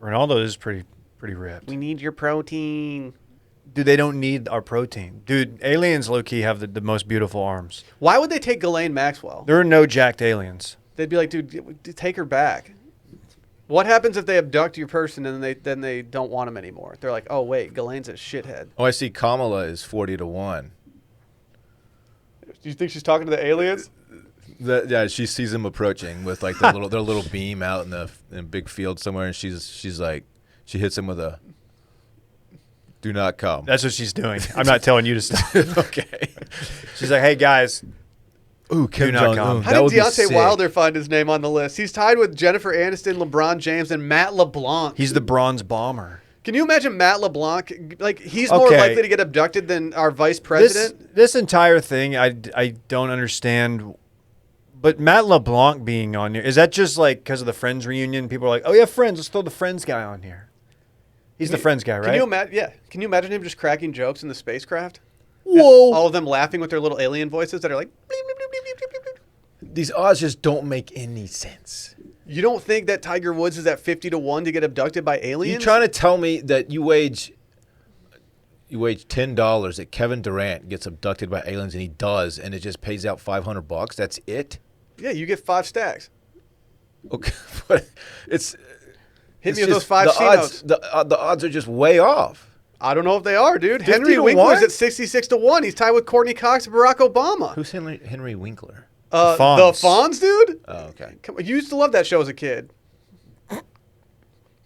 Ronaldo is pretty ripped. We need your protein. Dude, they don't need our protein. Dude, aliens low-key have the most beautiful arms. Why would they take Ghislaine Maxwell? There are no jacked aliens. They'd be like, dude, take her back. What happens if they abduct your person and then they don't want him anymore? They're like, oh, wait, Ghislaine's a shithead. Oh, I see. Kamala is 40-1. Do you think she's talking to the aliens? Yeah, she sees him approaching with like their little beam out in a big field somewhere, and she's like, she hits him with a "Do not come." That's what she's doing. I'm not telling you to stop. Okay. She's like, hey, guys. Ooh, Do not come. How did Deontay Wilder find his name on the list? He's tied with Jennifer Aniston, LeBron James, and Matt LeBlanc. He's the bronze bomber. Can you imagine Matt LeBlanc? Like, he's more Okay. likely to get abducted than our vice president. This entire thing, I don't understand. But Matt LeBlanc being on here, is that just like because of the Friends reunion? People are like, oh, yeah, Friends. Let's throw the Friends guy on here. He's the Friends guy, right? Can you imagine? Yeah. Can you imagine him just cracking jokes in the spacecraft? Whoa. All of them laughing with their little alien voices that are like. Bleep, bleep, bleep, bleep, bleep, bleep, bleep. These odds just don't make any sense. You don't think that Tiger Woods is at 50-1 to get abducted by aliens? You trying to tell me that you wage $10 that Kevin Durant gets abducted by aliens, and he does, and it just pays out $500? That's it? Yeah, you get 5 stacks. Okay, but it's Hit it's me with those just 5 the C odds. notes. The odds are just way off. I don't know if they are, dude. 50 Henry to Winkler's 1? at 66-1. He's tied with Courtney Cox and Barack Obama. Who's Henry Winkler? The Fonz. Fonz, dude? Oh, okay. Come on, you used to love that show as a kid.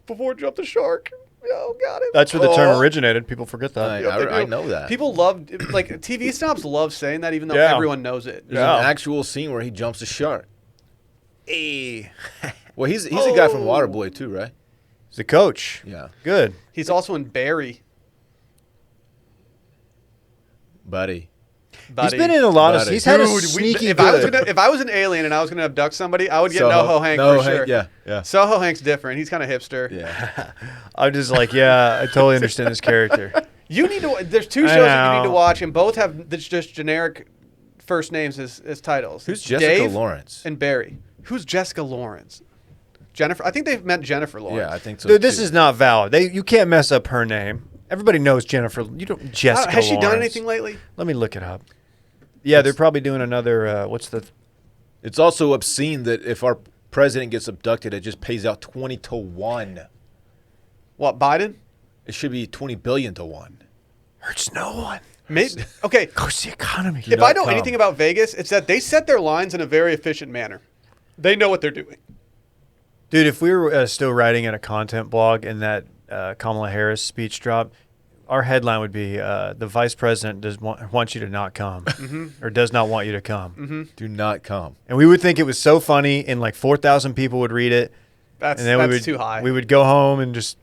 Before Jump the Shark. Oh, got it. That's where the term originated. People forget that. I know that. People love, like, TV snobs love saying that even though Yeah. everyone knows it. There's Yeah. an actual scene where he jumps a shark. Well, he's a guy from Waterboy too, right? He's the coach. Yeah, Good. He's also in Barry. buddy. He's been in a lot of. Buddy. He's had a Dude, sneaky if good. I was an alien and I was gonna abduct somebody, I would get Soho- NoHo Hank NoHo for sure. Hank, yeah. Soho Hank's different. He's kind of hipster. Yeah. I'm just like, yeah, I totally understand his character. You need to. There's 2 I shows that you need to know. watch, and both have just generic first names as titles. Who's Jessica Dave Lawrence? and Barry. Who's Jessica Lawrence? Jennifer. I think they meant Jennifer Lawrence. Yeah, I think so. Dude, this too. is not valid. You can't mess up her name. Everybody knows Jennifer. You don't Jessica. Has she done Lawrence. anything lately? Let me look it up. Yeah, they're probably doing another. What's the? It's also obscene that if our president gets abducted, it just pays out 20-1. What, Biden? It should be 20 billion to 1. Hurts no one. Okay. Goes the economy. If I know anything about Vegas, it's that they set their lines in a very efficient manner. They know what they're doing. Dude, if we were still writing in a content blog and that Kamala Harris speech dropped, our headline would be the vice president wants you to not come or does not want you to come. Do not come. And we would think it was so funny and like 4,000 people would read it. That's And then we would, too high. We would go home and just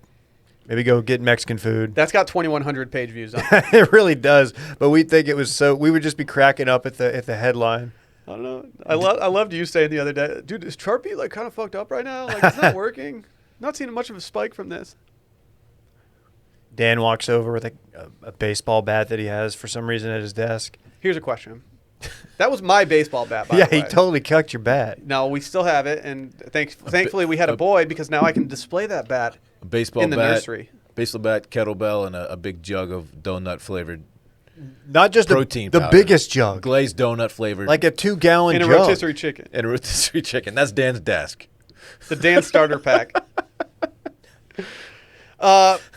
maybe go get Mexican food. That's got 2,100 page views on it. It really does. But we think it was so. We would just be cracking up at the headline. I don't know. I loved you saying the other day, dude, is Sharpie like kind of fucked up right now? Like, it's not working. Not seeing much of a spike from this. Dan walks over with a baseball bat that he has for some reason at his desk. Here's a question. That was my baseball bat, by Yeah, the way. he totally cucked your bat. No, we still have it, and thankfully we had a boy because now I can display that bat A baseball in the bat, nursery. baseball bat, kettlebell, and a big jug of donut flavored Not just protein the powder. biggest jug. glazed donut flavored, Like a 2-gallon In a jug. rotisserie chicken. and a rotisserie chicken. That's Dan's desk. The Dan starter pack.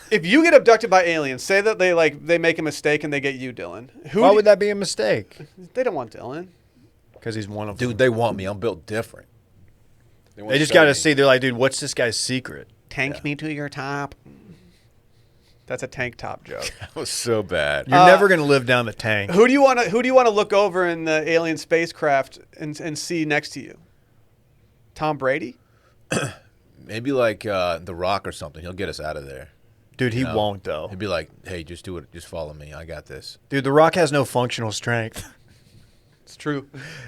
If you get abducted by aliens, say that they make a mistake and they get you, Dylan. Why would that be a mistake? They don't want Dylan. Because he's one of them. Dude, they want me. I'm built different. want They just to got to study see. They're like, dude, what's this guy's secret? Tank me to your top. That's a tank top joke. me. That was so bad. You're never going to live down the tank. Who do you want to look over in the alien spacecraft and see next to you? Tom Brady? Maybe like The Rock or something. He'll get us out of there. Dude, he You know? won't, though. He'd be like, hey, just do it. Just follow me. I got this. Dude, The Rock has no functional strength. It's true.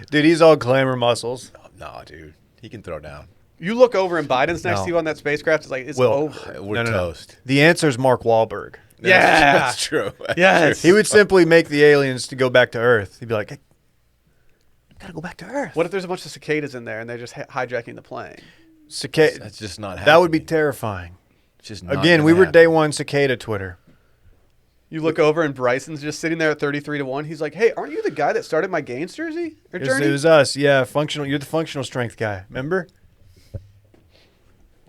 Dude, he's all glamour muscles. No, dude. He can throw down. You look over and Biden's next No. to you on that spacecraft. It's like, it's Will. over. We're toast. The answer is Mark Wahlberg. Yeah. That's true. That's Yes. He would simply make the aliens to go back to Earth. He'd be like, hey, gotta go back to Earth. What if there's a bunch of cicadas in there and they're just hijacking the plane? Cicada. That's just not happening. That would be terrifying. It's just not Again, gonna we were happen. day one cicada Twitter. You look over and Bryson's just sitting there at 33-1. He's like, hey, aren't you the guy that started my Gaines jersey? Or journey? It was us, yeah. Functional. You're the functional strength guy. Remember?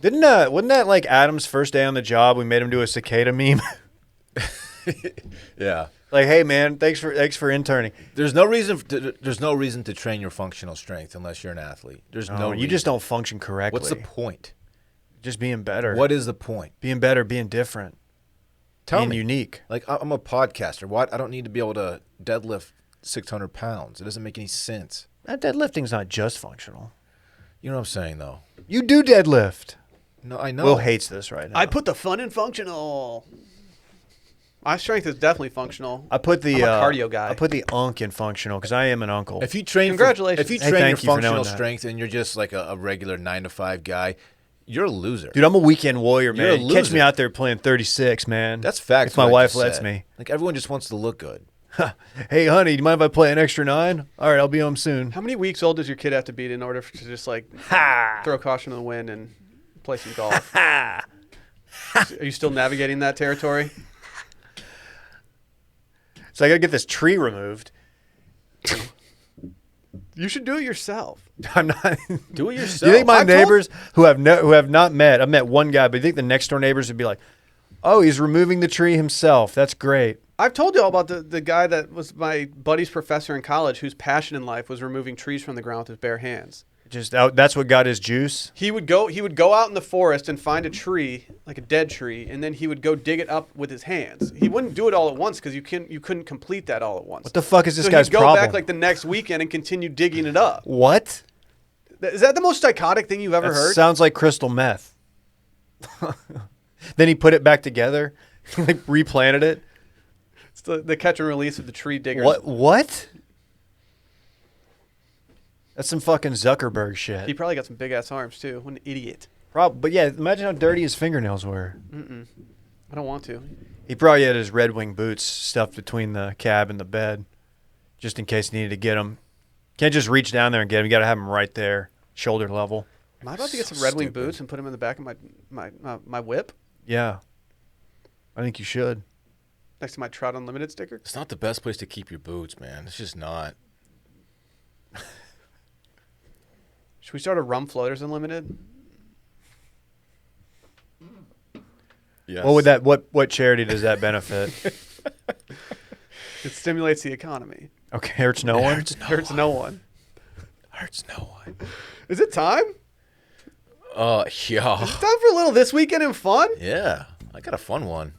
Wasn't that like Adam's first day on the job? We made him do a cicada meme. Yeah. Like, hey man, thanks for interning. There's no reason. There's no reason to train your functional strength unless you're an athlete. There's no. No, you reason. just don't function correctly. What's the point? Just being better. What is the point? Being better, being different, Tell being me. unique. Like I'm a podcaster. What? I don't need to be able to deadlift 600 pounds. It doesn't make any sense. That deadlifting's not just functional. You know what I'm saying, though. You do deadlift. No, I know. Will hates this right now. I put the fun in functional. My strength is definitely functional. I put the I'm a cardio guy. I put the unk in functional because I am an uncle. If you train, Congratulations. if you Hey, train your thank you for knowing functional that. strength and you're just like a regular 9-to-5 guy, you're a loser. Dude, I'm a weekend warrior, You're a man. Catch loser. me out there playing 36, man. That's facts. If my what I wife just lets said. me. Like everyone just wants to look good. Hey, honey, do you mind if I play an extra 9? All right, I'll be home soon. How many weeks old does your kid have to be in order to just like throw caution to the wind and play some golf? Are you still navigating that territory? So I got to get this tree removed. You should do it yourself. I'm not. Do it Do yourself. you think my I've told- neighbors who have not met? I've met one guy, but you think the next door neighbors would be like, "Oh, he's removing the tree himself. That's great." I've told you all about the guy that was my buddy's professor in college whose passion in life was removing trees from the ground with his bare hands. Just that's what got his juice. He would go out in the forest and find a tree, like a dead tree, and then he would go dig it up with his hands. He wouldn't do it all at once because you couldn't complete that all at once. What the fuck is this so guy's he'd go problem? back like the next weekend and continue digging it up. What? Is that the most psychotic thing you've ever That heard? sounds like crystal meth. Then he put it back together, like replanted it. It's the catch and release of the tree diggers. What? That's some fucking Zuckerberg shit. He probably got some big ass arms too. What an idiot. But yeah, imagine how dirty his fingernails were. I don't want to. He probably had his Red Wing boots stuffed between the cab and the bed, just in case he needed to get them. Can't just reach down there and get them. You got to have them right there, shoulder level. Am I about to get some Red Wing boots and put them in the back of my whip Yeah. I think you should. next to my Trout Unlimited sticker? It's not the best place to keep your boots, man. It's just not. Should we start a Rum Floaters Unlimited? Yes. What charity does that benefit? It stimulates the economy. Okay, hurts no one. Hurts no one. Hurts no one. Is it time? Yeah. Time for a little This Weekend in Fun? Yeah. I got a fun one.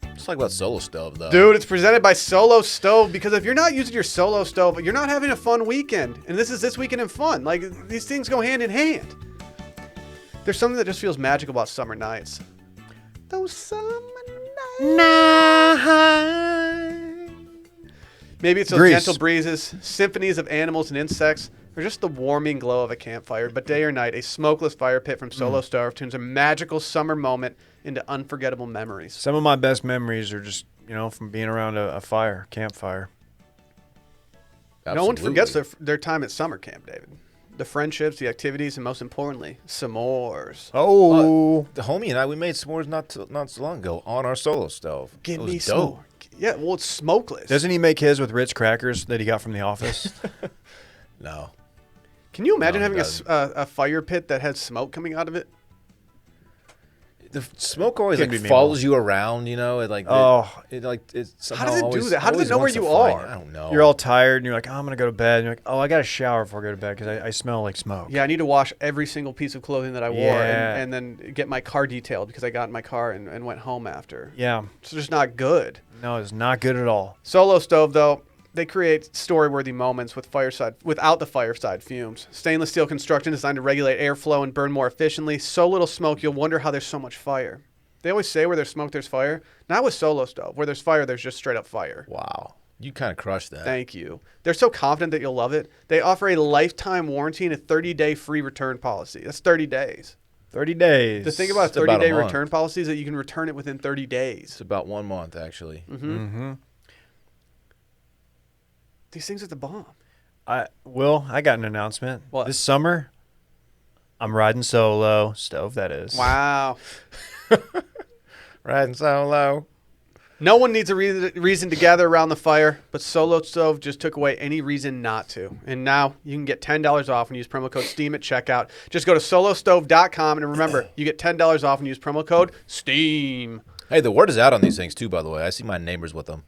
Let's talk about Solo Stove, though. Dude, it's presented by Solo Stove, because if you're not using your Solo Stove, you're not having a fun weekend. And this is This Weekend in Fun. Like, these things go hand in hand. There's something that just feels magical about summer nights. Those summer nights. Maybe it's those Grease. gentle breezes, symphonies of animals and insects, or just the warming glow of a campfire. But day or night, a smokeless fire pit from Solo Stove turns a magical summer moment into unforgettable memories. Some of my best memories are just, from being around a campfire. No one Absolutely. forgets their time at summer camp, David. The friendships, the activities, and most importantly, s'mores. Oh. The homie and I, we made s'mores not so long ago on our Solo Stove. Give It was me dope. s'more. Yeah, well, it's smokeless. Doesn't he make his with Ritz crackers that he got from the office? No. Can you imagine No, having it a fire pit that has smoke coming out of it? The smoke always Couldn't be me, follows you around, It Oh. it somehow How does it do always- that? How does it always know where wants you to find- are? I don't know. You're all tired, and you're like, oh, I'm going to go to bed. And you're like, oh, I got to shower before I go to bed because I smell like smoke. Yeah, I need to wash every single piece of clothing that I wore Yeah. and then get my car detailed because I got in my car and went home after. Yeah. It's just not good. No, it's not good at all. Solo Stove, though, they create story-worthy moments without the fireside fumes. Stainless steel construction designed to regulate airflow and burn more efficiently. So little smoke, you'll wonder how there's so much fire. They always say where there's smoke, there's fire. Not with Solo Stove. Where there's fire, there's just straight up fire. Wow. You kind of crushed that. Thank you. They're so confident that you'll love it. They offer a lifetime warranty and a 30-day free return policy. That's 30 days. 30 days. The thing about It's a about a 30-day month. return policy is that you can return it within 30 days. It's about 1 month, actually. These things are the bomb. I got an announcement. What? This summer, I'm riding solo. Stove, that is. Wow. Riding solo. No one needs a reason to gather around the fire, but Solo Stove just took away any reason not to. And now you can get $10 off when you use promo code STEAM at checkout. Just go to solostove.com, and remember, you get $10 off when you use promo code STEAM. Hey, the word is out on these things, too, by the way. I see my neighbors with them.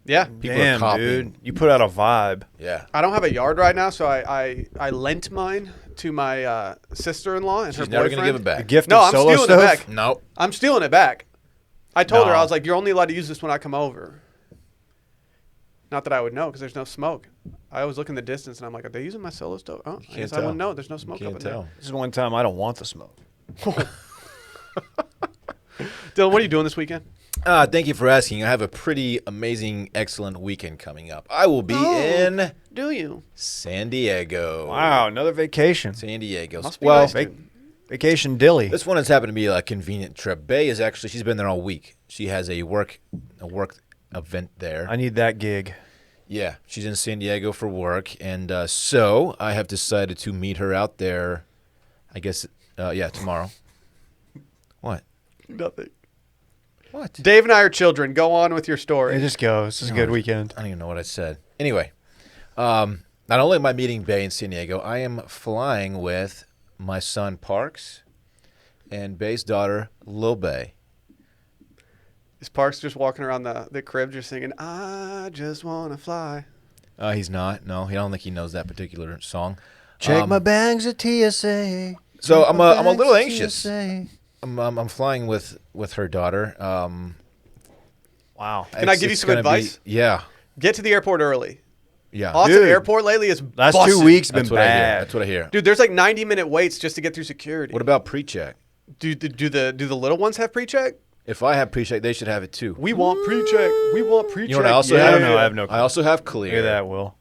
Yeah. People Damn, are copying. dude. You put out a vibe. Yeah. I don't have a yard right now, so I lent mine to my sister-in-law and her She's never boyfriend. going to give it The back. gift No, of I'm solo stealing stove. it back. Nope. I'm stealing it back. I told her, No. I was like, you're only allowed to use this when I come over. Not that I would know, because there's no smoke. I always look in the distance, and I'm like, are they using my Solo Stove? Oh, I guess I wouldn't know. There's no smoke up Can't in tell. This is one time I don't want the smoke. there. Dylan, what are you doing this weekend? Thank you for asking. I have a pretty amazing, excellent weekend coming up. I will be in Do you? San Diego. Wow, another vacation. San Diego. Must be Well, nice, dude. Vacation dilly. this one has happened to be a convenient trip. Bay is actually, she's been there all week. She has a work event there. I need that gig. Yeah, she's in San Diego for work, and so I have decided to meet her out there. I guess, tomorrow. What? Nothing. What? Dave and I are children. Go on with your story. It just goes. It's a good weekend. I don't even know what I said. Anyway, not only am I meeting Bay in San Diego, I am flying with my son Parks and Bay's daughter Lil Bay. Is Parks just walking around the crib just singing, I just want to fly? He's not. No, I don't think he knows that particular song. Check my bags at TSA. So Check I'm my a bags little at anxious. TSA. I'm flying with her daughter. Wow. Can I give you some advice? Yeah. Get to the airport early. Yeah. Austin Dude. Airport lately is Last bussin'. 2 weeks been That's what I hear. bad. That's what I hear. Dude, there's like 90-minute waits just to get through security. What about pre-check? Do the little ones have pre-check? If I have pre-check, they should have it too. We want pre-check. We want pre-check. You know what I also I have? don't know. I have no clue. I also have Look Clear. at that, Will.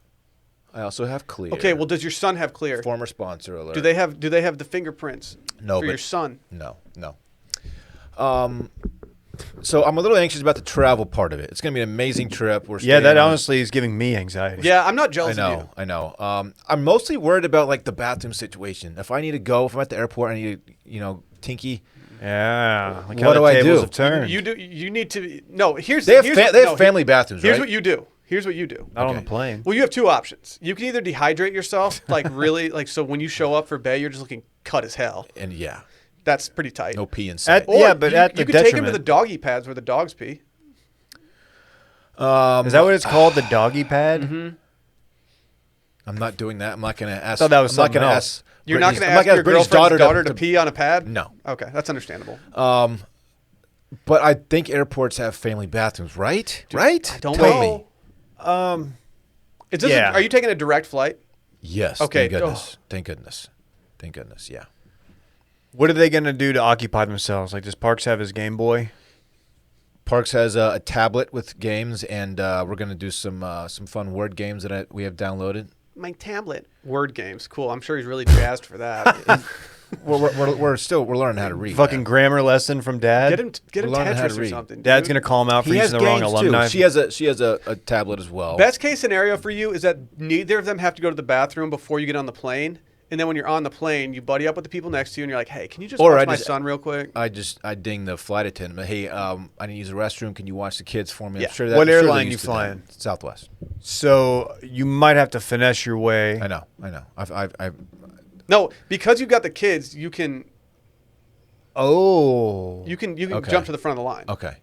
I also have Clear. Okay, well, does your son have Clear? Former sponsor alert. Do they have the fingerprints No, for but- your son? No. So I'm a little anxious about the travel part of it. It's going to be an amazing trip. We're Yeah, that staying on- honestly is giving me anxiety. Yeah, I'm not I jealous of you. know. I'm mostly worried about like the bathroom situation. If I need to go, if I'm at the airport, I need to, tinky. Yeah. Like What how the do I tables do? have turned. You do. You need to. No, here's They have here's they have family bathrooms, Here's right? what you do. Here's what you do. Not on Okay. the plane. Well, you have two options. You can either dehydrate yourself, like really, like so when you show up for bay, you're just looking cut as hell. And yeah, That's pretty tight. no pee in sight. Or Yeah, but you, at the you could take him to detriment. the doggy pads where the dogs pee. Is that what it's called? The doggy pad? Mm-hmm. I'm not doing that. I'm not going to ask. thought that was I'm not something gonna else. ask. You're not Brittany's- going I'm to ask your Brittany's girlfriend's daughter to to pee on a pad? No. Okay, that's understandable. But I think airports have family bathrooms, right? Right? I don't Tell know. me. Is this Yeah. are you taking a direct flight? Yes. Okay, Thank goodness. Thank goodness. Thank goodness. Yeah. What are they going to do to occupy themselves? Like, does Parks have his Game Boy? Parks has a tablet with games, and we're going to do some fun word games that we have downloaded. My tablet. Word games. Cool. I'm sure he's really jazzed for that. We're learning how to read. Fucking man. grammar lesson from Dad? Get him We're learning how to Tetris or read. something. Dad's dude. going to call him out for He has using the wrong games alumni. too. She has a tablet as well. Best case scenario for you is that neither of them have to go to the bathroom before you get on the plane. And then when you're on the plane, you buddy up with the people next to you and you're like, hey, can you just Or watch I my just- son real quick? I ding the flight attendant. Hey, I need to use the restroom. Can you watch the kids for me? Yeah. I'm sure What I'm sure airline they're you used to flying? that. Southwest. So you might have to finesse your way. I know. I've No, because you've got the kids, you can Oh. Okay. jump to the front of the line. okay.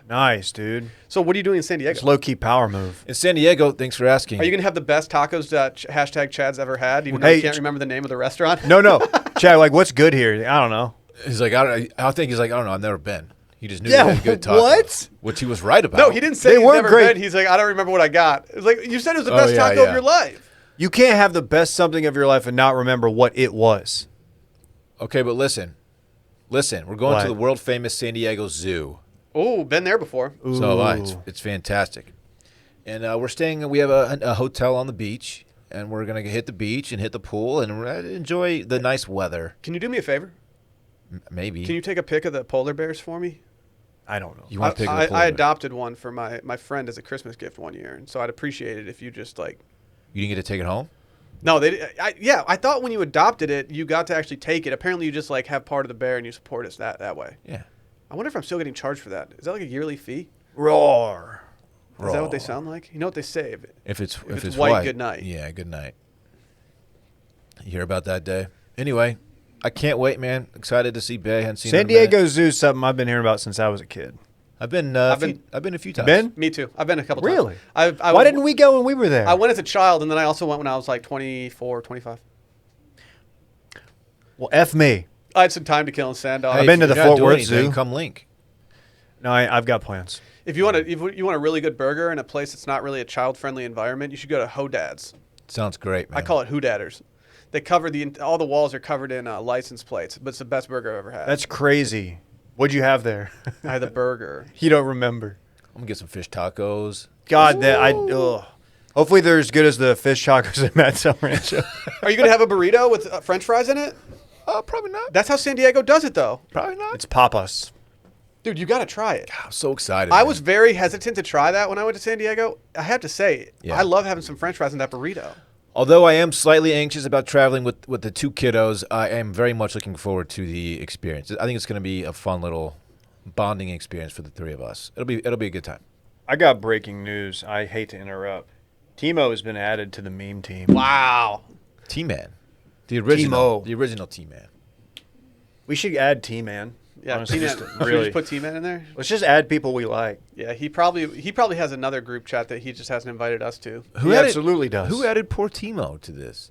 Nice, dude. So what are you doing in San It's Diego? low-key power move. In San Diego, thanks for asking. Are you going to have the best tacos that hashtag Chad's ever had, even though Hey, you can't remember the name of the restaurant? No. Chad, like, what's good here? I don't know. He's like, I think he's like, I don't know. I've never been. He just knew Yeah, they had good tacos. what? Which he was right about. No, he didn't say They he's were never great. been. He's like, I don't remember what I got. It's like, you said it was the Oh, best yeah, taco of yeah. your life. You can't have the best something of your life and not remember what it was. Okay, but listen. We're going What? to the world famous San Diego Zoo. Oh, been there before. So Ooh. it's fantastic. And we're staying. We have a hotel on the beach, and we're gonna hit the beach and hit the pool and enjoy the nice weather. Can you do me a favor? Maybe. Can you take a pic of the polar bears for me? I don't know. You want to pick I adopted one for my friend as a Christmas gift one year, and so I'd appreciate it if you just like. You didn't get to take it home? No, I thought when you adopted it, you got to actually take it. Apparently, you just like have part of the bear and you support us that way. Yeah. I wonder if I'm still getting charged for that. Is that like a yearly fee? Roar. Is that what they sound like? You know what they say? If it's white, good night. Yeah, good night. You hear about that day? Anyway, I can't wait, man. Excited to see Bay. Hadn't seen her San in a minute. Diego Zoo is something I've been hearing about since I was a kid. I've been I've a few times. Been? Me too. I've been a couple Really? times. Why didn't we go when we were there? I went as a child, and then I also went when I was like 24, 25. Well, F me. I had some time to kill in Sandog. Hey, I've been if to the you're not Fort doing Worth anything, Zoo. Come link. No, I've got plans. If you want a really good burger in a place that's not really a child-friendly environment, you should go to Hodad's. Sounds great, man. I call it Hoodadders. They cover all the walls are covered in license plates, but it's the best burger I've ever had. That's crazy. What'd you have there? I had the burger. You don't remember. I'm gonna get some fish tacos. God, hopefully they're as good as the fish tacos at Matt's El Rancho. Are you gonna have a burrito with French fries in it? Probably not. That's how San Diego does it, though. Probably not. It's Papas. Dude, you got to try it. I'm so excited. I man. was very hesitant to try that when I went to San Diego. I have to say, Yeah. I love having some French fries in that burrito. Although I am slightly anxious about traveling with the two kiddos, I am very much looking forward to the experience. I think it's going to be a fun little bonding experience for the three of us. It'll be a good time. I got breaking news. I hate to interrupt. Timo has been added to the meme team. Wow. T-Man, the original Timo. T-Man. We should add T-Man. Yeah, Honestly, T-Man. just Should we really. just put T-Man in there? Let's just add people we like. Yeah, he probably has another group chat that he just hasn't invited us to. Who He added- absolutely does. Who added poor Timo to this?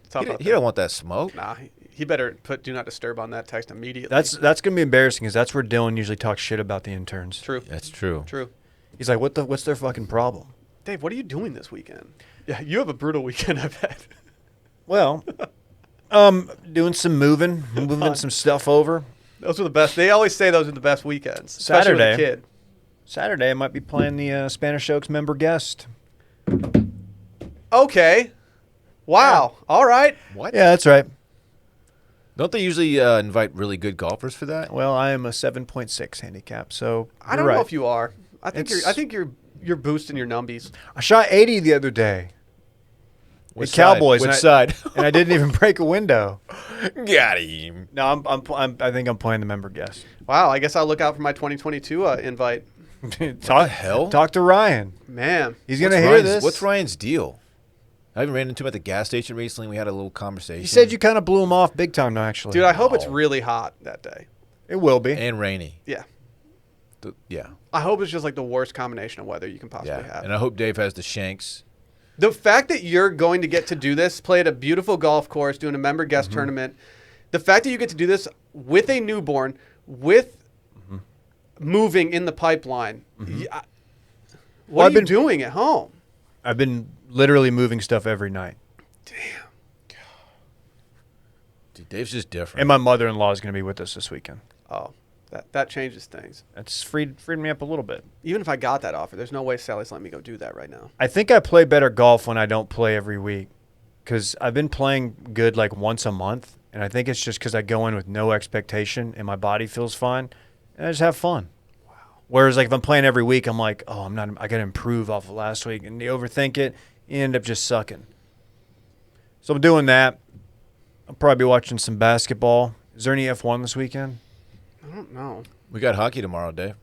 Tough out He there. don't want that smoke. Nah, he better put do not disturb on that text immediately. That's gonna be embarrassing because that's where Dylan usually talks shit about the interns. true. That's true. True. He's like, what's their fucking problem? Dave, what are you doing this weekend? Yeah, you have a brutal weekend, I bet. Well, doing some moving some stuff over. Those are the best. They always say those are the best weekends. Especially with a Saturday. kid. Saturday, I might be playing the Spanish Oaks member guest. Okay. Wow. All right. What? Yeah, that's right. Don't they usually invite really good golfers for that? Well, I am a 7.6 handicap, so I don't you're know right. if you are. I think you're boosting your numbies. I shot 80 the other day. Which At Cowboys. Which and side? and I didn't even break a window. Got him. No, I think I'm playing the member guest. Wow, I guess I'll look out for my 2022 invite. Talk to Ryan. Man, He's gonna hear this. What's Ryan's deal? I even ran into him at the gas station recently. We had a little conversation. He said you kind of blew him off big time, actually. dude, I hope it's really hot that day. It will be. and rainy. Yeah. Yeah. I hope it's just like the worst combination of weather you can possibly Yeah. have. And I hope Dave has the shanks. The fact that you're going to get to do this, play at a beautiful golf course, doing a member guest tournament, the fact that you get to do this with a newborn, with moving in the pipeline, what are you doing at home? I've been literally moving stuff every night. Dude, Dave's just different. And my mother-in-law is going to be with us this weekend. Oh, that changes things. That's freed me up a little bit. Even if I got that offer, there's no way Sally's letting me go do that right now. I think I play better golf when I don't play every week because I've been playing good like once a month, and I think it's just because I go in with no expectation and my body feels fine, and I just have fun. Wow. Whereas like if I'm playing every week, I'm like, oh, I got to improve off of last week, and you overthink it, you end up just sucking. So I'm doing that. I'll probably be watching some basketball. Is there any F1 this weekend? I don't know. We got hockey tomorrow, Dave.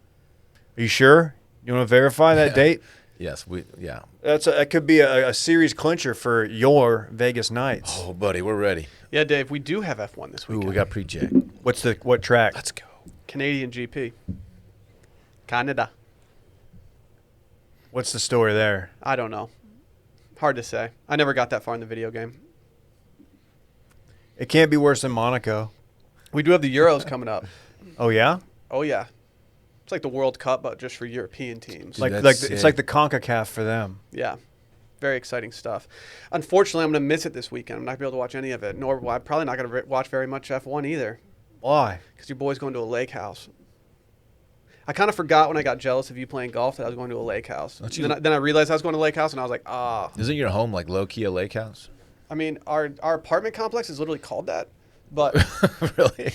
Are you sure? You want to verify that date? Yes, yeah. That could be a series clincher for your Vegas Knights. Oh, buddy, we're ready. Yeah, Dave, we do have F1 this Ooh, weekend. we got pre-jack. What track? Let's go. Canadian GP. Canada. What's the story there? I don't know. Hard to say. I never got that far in the video game. It can't be worse than Monaco. We do have the Euros coming up. Oh yeah? Oh, yeah. It's like the World Cup, but just for European teams. Dude, It's like the CONCACAF for them. Yeah. Very exciting stuff. Unfortunately, I'm going to miss it this weekend. I'm not going to be able to watch any of it, nor I'm probably not going to watch very much F1 either. Why? Because your boy's going to a lake house. I kind of forgot when I got jealous of you playing golf that I was going to a lake house. Then I realized I was going to a lake house, and I was like, Isn't your home like low-key a lake house? I mean, our apartment complex is literally called that. But Really?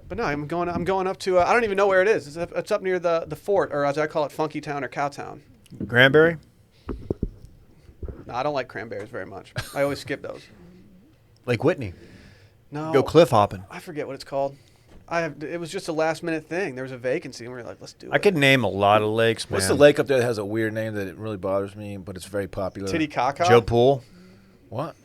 but no, I'm going up to I don't even know where it is. It's up near the fort, or as I call it, Funky Town or Cowtown. Granbury? No, I don't like cranberries very much. I always skip those. Lake Whitney. No, Go cliff hopping. I forget what it's called. It was just a last minute thing. There was a vacancy, and we were like, let's do it. I could name a lot of lakes, man. What's the lake up there that has a weird name that it really bothers me, but it's very popular? Titicaca. Joe Pool? What?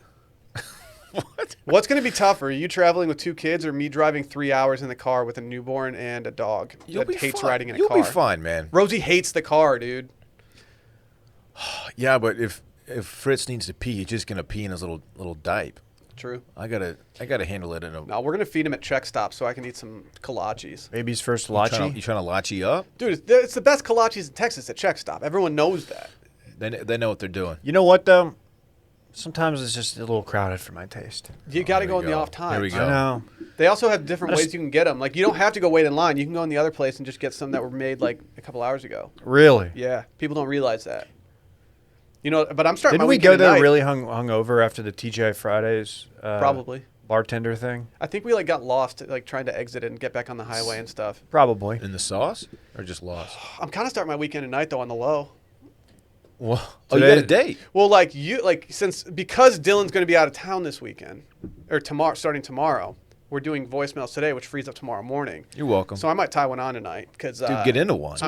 What? What's going to be tougher? Are you traveling with 2 kids, or me driving 3 hours in the car with a newborn and a dog that hates riding in a car? You'll be fine, man. Rosie hates the car, dude. Yeah, but if Fritz needs to pee, he's just gonna pee in his little diaper. True. I gotta handle it in a. No, we're going to feed him at Check Stop so I can eat some kolaches. Baby's first You lachi? trying to lachi up? Dude, it's the best kolaches in Texas at Check Stop. Everyone knows that. They know what they're doing. You know what, though? Sometimes it's just a little crowded for my taste. You got to Here go we in the go. off time. Here we go. I know. They also have different ways you can get them. Like, you don't have to go wait in line. You can go in the other place and just get some that were made like a couple hours ago. Really? Yeah, people don't realize that. You know, but I'm starting Didn't my we weekend go there tonight. really hung over after the TGI Fridays Probably. bartender thing? I think we like got lost, like trying to exit it and get back on the highway and stuff. Probably. In the sauce or just lost? I'm kind of starting my weekend tonight though on the low. Well, oh, you Today- got a date. Well, because Dylan's going to be out of town this weekend or tomorrow, starting tomorrow. We're doing voicemails today, which frees up tomorrow morning. You're welcome. So I might tie one on tonight because Dude, get into one.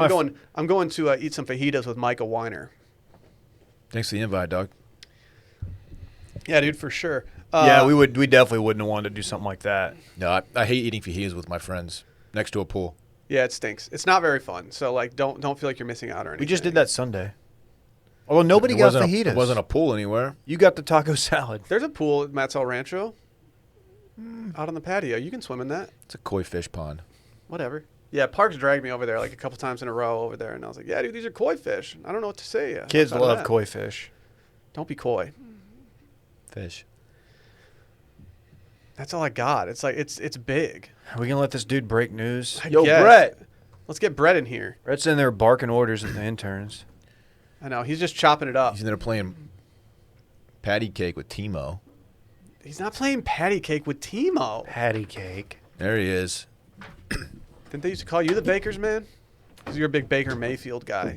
I'm going to eat some fajitas with Micah Weiner. Thanks for the invite, dog. Yeah, dude, for sure. Yeah, we definitely wouldn't have wanted to do something like that. No, I hate eating fajitas with my friends next to a pool. Yeah, it stinks. It's not very fun. So like, don't feel like you're missing out or anything. We just did that Sunday. Although nobody got fajitas. There wasn't a pool anywhere. You got the taco salad. There's a pool at Matt's El Rancho. Out on the patio. You can swim in that. It's a koi fish pond. Whatever. Yeah, Parks dragged me over there like a couple times in a row over there, and I was like, "Yeah, dude, these are koi fish. I don't know what to say." Kids outside of love that. koi fish. Don't be coy. Fish. That's all I got. It's like it's big. Are we gonna let this dude break news? I Yo, guess. Brett. Let's get Brett in here. Brett's in there barking orders at the interns. I know he's just chopping it up. He's in there playing patty cake with Timo. He's not playing patty cake with Timo. Patty cake. There he is. Didn't they used to call you the Baker's man? Because you're a big Baker Mayfield guy.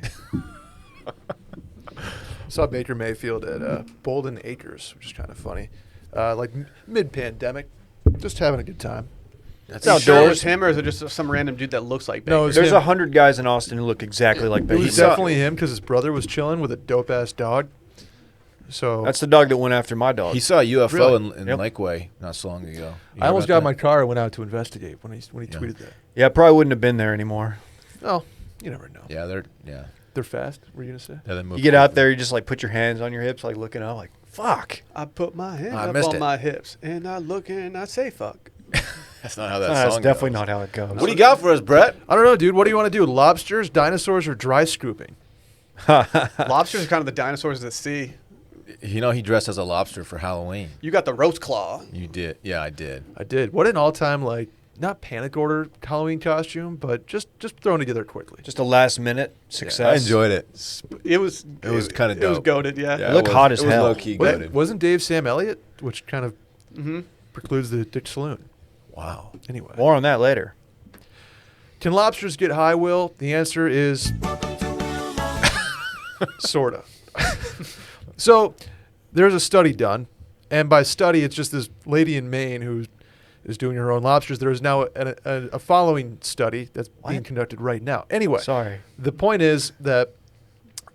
Saw Baker Mayfield at Bolden Acres, which is kind of funny. Like mid-pandemic, just having a good time. That's Are you sure it outdoors. was him, or is it just some random dude that looks like Baker? No, it was There's him. 100 guys in Austin who look exactly like It Baker. was definitely him because his brother was chilling with a dope-ass dog. So That's the dog that went after my dog. He saw a UFO Really? in Yep. Lakeway not so long ago. You I heard almost about got that? my car and went out to investigate when he tweeted that. Yeah, I probably wouldn't have been there anymore. Oh, you never know. Yeah, They're fast. Were you gonna say? they moved You get out quickly. there, you just like put your hands on your hips, like looking up, like fuck. I put my hand I up missed on it. my hips, and I look and I say fuck. That's not how that That's song definitely goes. not how it goes. What do you got for us, Brett? I don't know, dude. What do you want to do? Lobsters, dinosaurs, or dry scooping? Lobsters are kind of the dinosaurs of the sea. You know he dressed as a lobster for Halloween. You got the roast claw. You did. Yeah, I did. I did. What an all-time not panic order Halloween costume, but just thrown together quickly. Just a last minute success. I enjoyed it. It was kinda It was dope. goated, yeah. Yeah, Look it was, hot as it was hell. low-key goated. Wasn't Dave Sam Elliott, which kind of Mm-hmm. precludes the Dick Saloon. Wow. Anyway. More on that later. Can lobsters get high, Will? The answer is sort of. So there's a study done, and by study, it's just this lady in Maine who is doing her own lobsters. There is now a following study that's being conducted right now. Anyway, Sorry. the point is that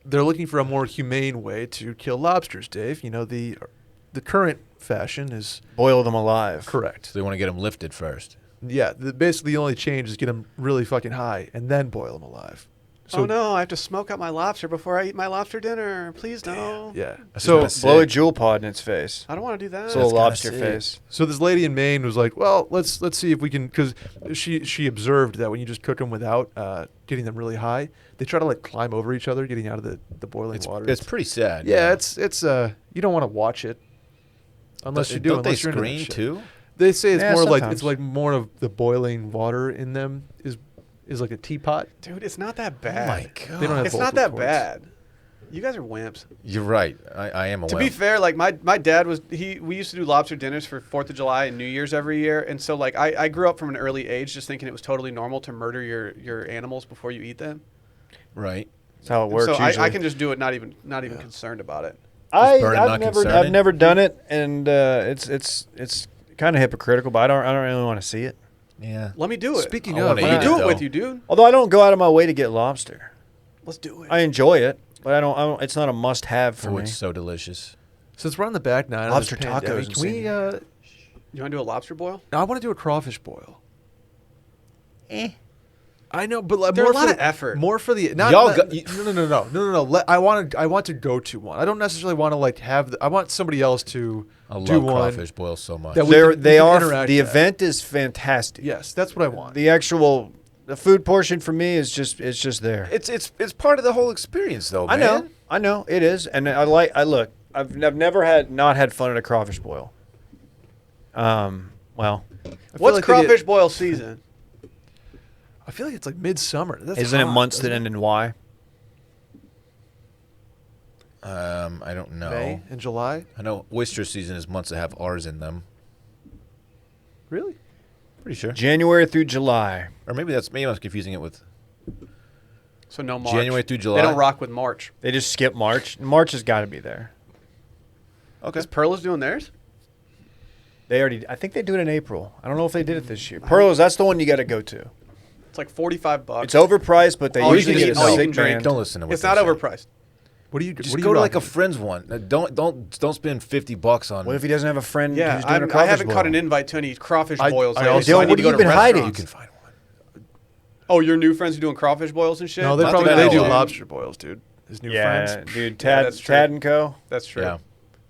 they're looking for a more humane way to kill lobsters, Dave. You know, the current fashion is Boil them alive. correct. So they want to get him lifted first. Yeah, basically the only change is get them really fucking high and then boil them alive. Oh no, I have to smoke out my lobster before I eat my lobster dinner. Please no. Yeah. That's So kinda Blow a sick. jewel pod in its face. I don't want to do that. It's a little kinda lobster sick. face. So this lady in Maine was like, "Well, let's see if we can," because she observed that when you just cook them without getting them really high, they try to like climb over each other, getting out of the boiling water. It's pretty sad. yeah, it's you don't want to watch it unless you do. Don't they Unless you're into that scream shit. too? They say it's Yeah, more like sometimes. it's like more of the boiling water in them is like a teapot. Dude, it's not that Oh bad. my god. They don't have It's not vocal that cords. bad. You guys are wimps. You're right. I am a To wimp. be fair, like my dad was we used to do lobster dinners for 4th of July and New Year's every year, and so like I grew up from an early age just thinking it was totally normal to murder your animals before you eat them. Right. That's how it And works. so usually. I can just do it not even concerned about it. burn, I've not never concerning? done it, and it's kind of hypocritical, but I don't really want to see it. Yeah. Let me do it. Speaking I of, wanna Let eat me it, do it though. with you, dude. Although I don't go out of my way to get lobster. Let's do it. I enjoy it, but I don't. It's not a must-have for Oh, me. it's so delicious. since we're on the back nine Lobster of this tacos pandemic, in can we? San You want to do a lobster boil? I want to do a crawfish boil. I know, but like, They're more a lot for of effort. More for the not, Y'all not- got- you- no. I want to go to one. I don't necessarily want to like have. I want somebody else to I do love one. crawfish boil so much. That we They're, can- they can are. interact The at. event is fantastic. Yes, that's what I want. The food portion for me is just there. It's part of the whole experience, though, I man. know, it is, and I look. I've never not had fun at a crawfish boil. Well, I feel What's like they get- crawfish boil season? I feel like it's like midsummer. That's isn't it hot, months that doesn't end in Y? I don't it? know. May and July. I know oyster season is months that have R's in them. Really? Pretty sure. January through July. Or maybe I was confusing it with. So no March. January through They July? don't rock with March. They just skip March. March has got to be there. Okay. Is Perla's doing theirs? I think they do it in April. I don't know if they did it this year. Pearls, that's the one you got to go to. It's like $45. It's overpriced, but they All you usually can get eat, a all you sick can drink. band. Don't listen to what It's they not say. overpriced. What do you? Just what do go you to like a rocking? friend's one. Don't spend $50 on. What if he doesn't have a friend Yeah, who's doing a I crawfish haven't boil? caught an invite to any crawfish I boils. also- lately, so Dylan, I need what to have go you to been hiding? You restaurants. can find one. Oh, your new friends are doing crawfish boils and shit? No, they Not probably that they I do know of. lobster boils, dude. His new Yeah, friends. dude. Yeah, that's true. Tad and Co. That's true. Yeah.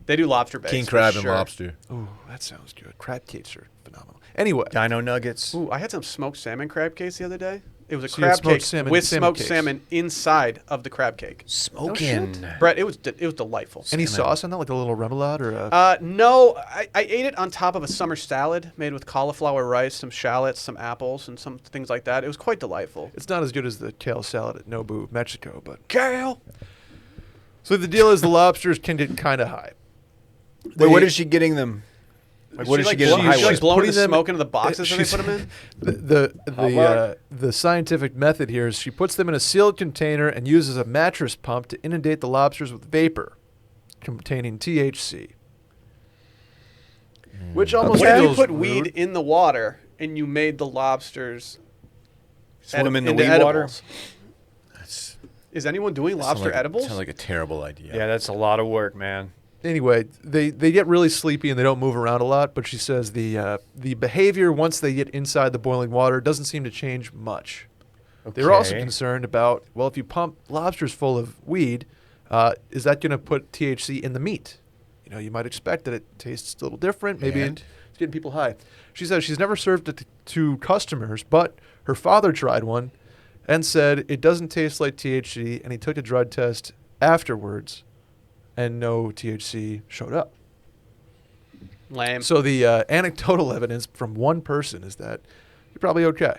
They do lobster bakes. King for crab and sure. lobster. Ooh, that sounds good. Crab cakes are phenomenal. Anyway, Dino Nuggets. Ooh, I had some smoked salmon crab cakes the other day. It was a So you had crab smoked cake salmon- with salmon smoked cakes. salmon inside of the crab cake. Smoking. Brett, it was delightful. any Salmon. sauce on that, like a little remoulade or a? No, I ate it on top of a summer salad made with cauliflower rice, some shallots, some apples, and some things like that. It was quite delightful. It's not as good as the kale salad at Nobu, Mexico, but Kale. so the deal is the lobsters can get kind of high. Wait, what They- is she getting them? Like, what did she like, get in the she's highway? like blowing Putting the them- smoke into the boxes that they she's- put them in? The scientific method here is she puts them in a sealed container and uses a mattress pump to inundate the lobsters with vapor containing THC. Which almost What if you feels put rude. weed in the water and you made the lobsters Swim in the into weed water? edibles? Is anyone doing lobster edibles? Sounds like a terrible idea. Yeah, that's a lot of work, man. Anyway, they get really sleepy and they don't move around a lot. But she says the behavior once they get inside the boiling water doesn't seem to change much. They were also Okay. concerned about, well, if you pump lobsters full of weed, is that going to put THC in the meat? You know, you might expect that it tastes a little different. Maybe And? it's getting people high. She says she's never served it to customers, but her father tried one and said it doesn't taste like THC, and he took a drug test afterwards, and no THC showed up. Lame. So the anecdotal evidence from one person is that you're probably okay.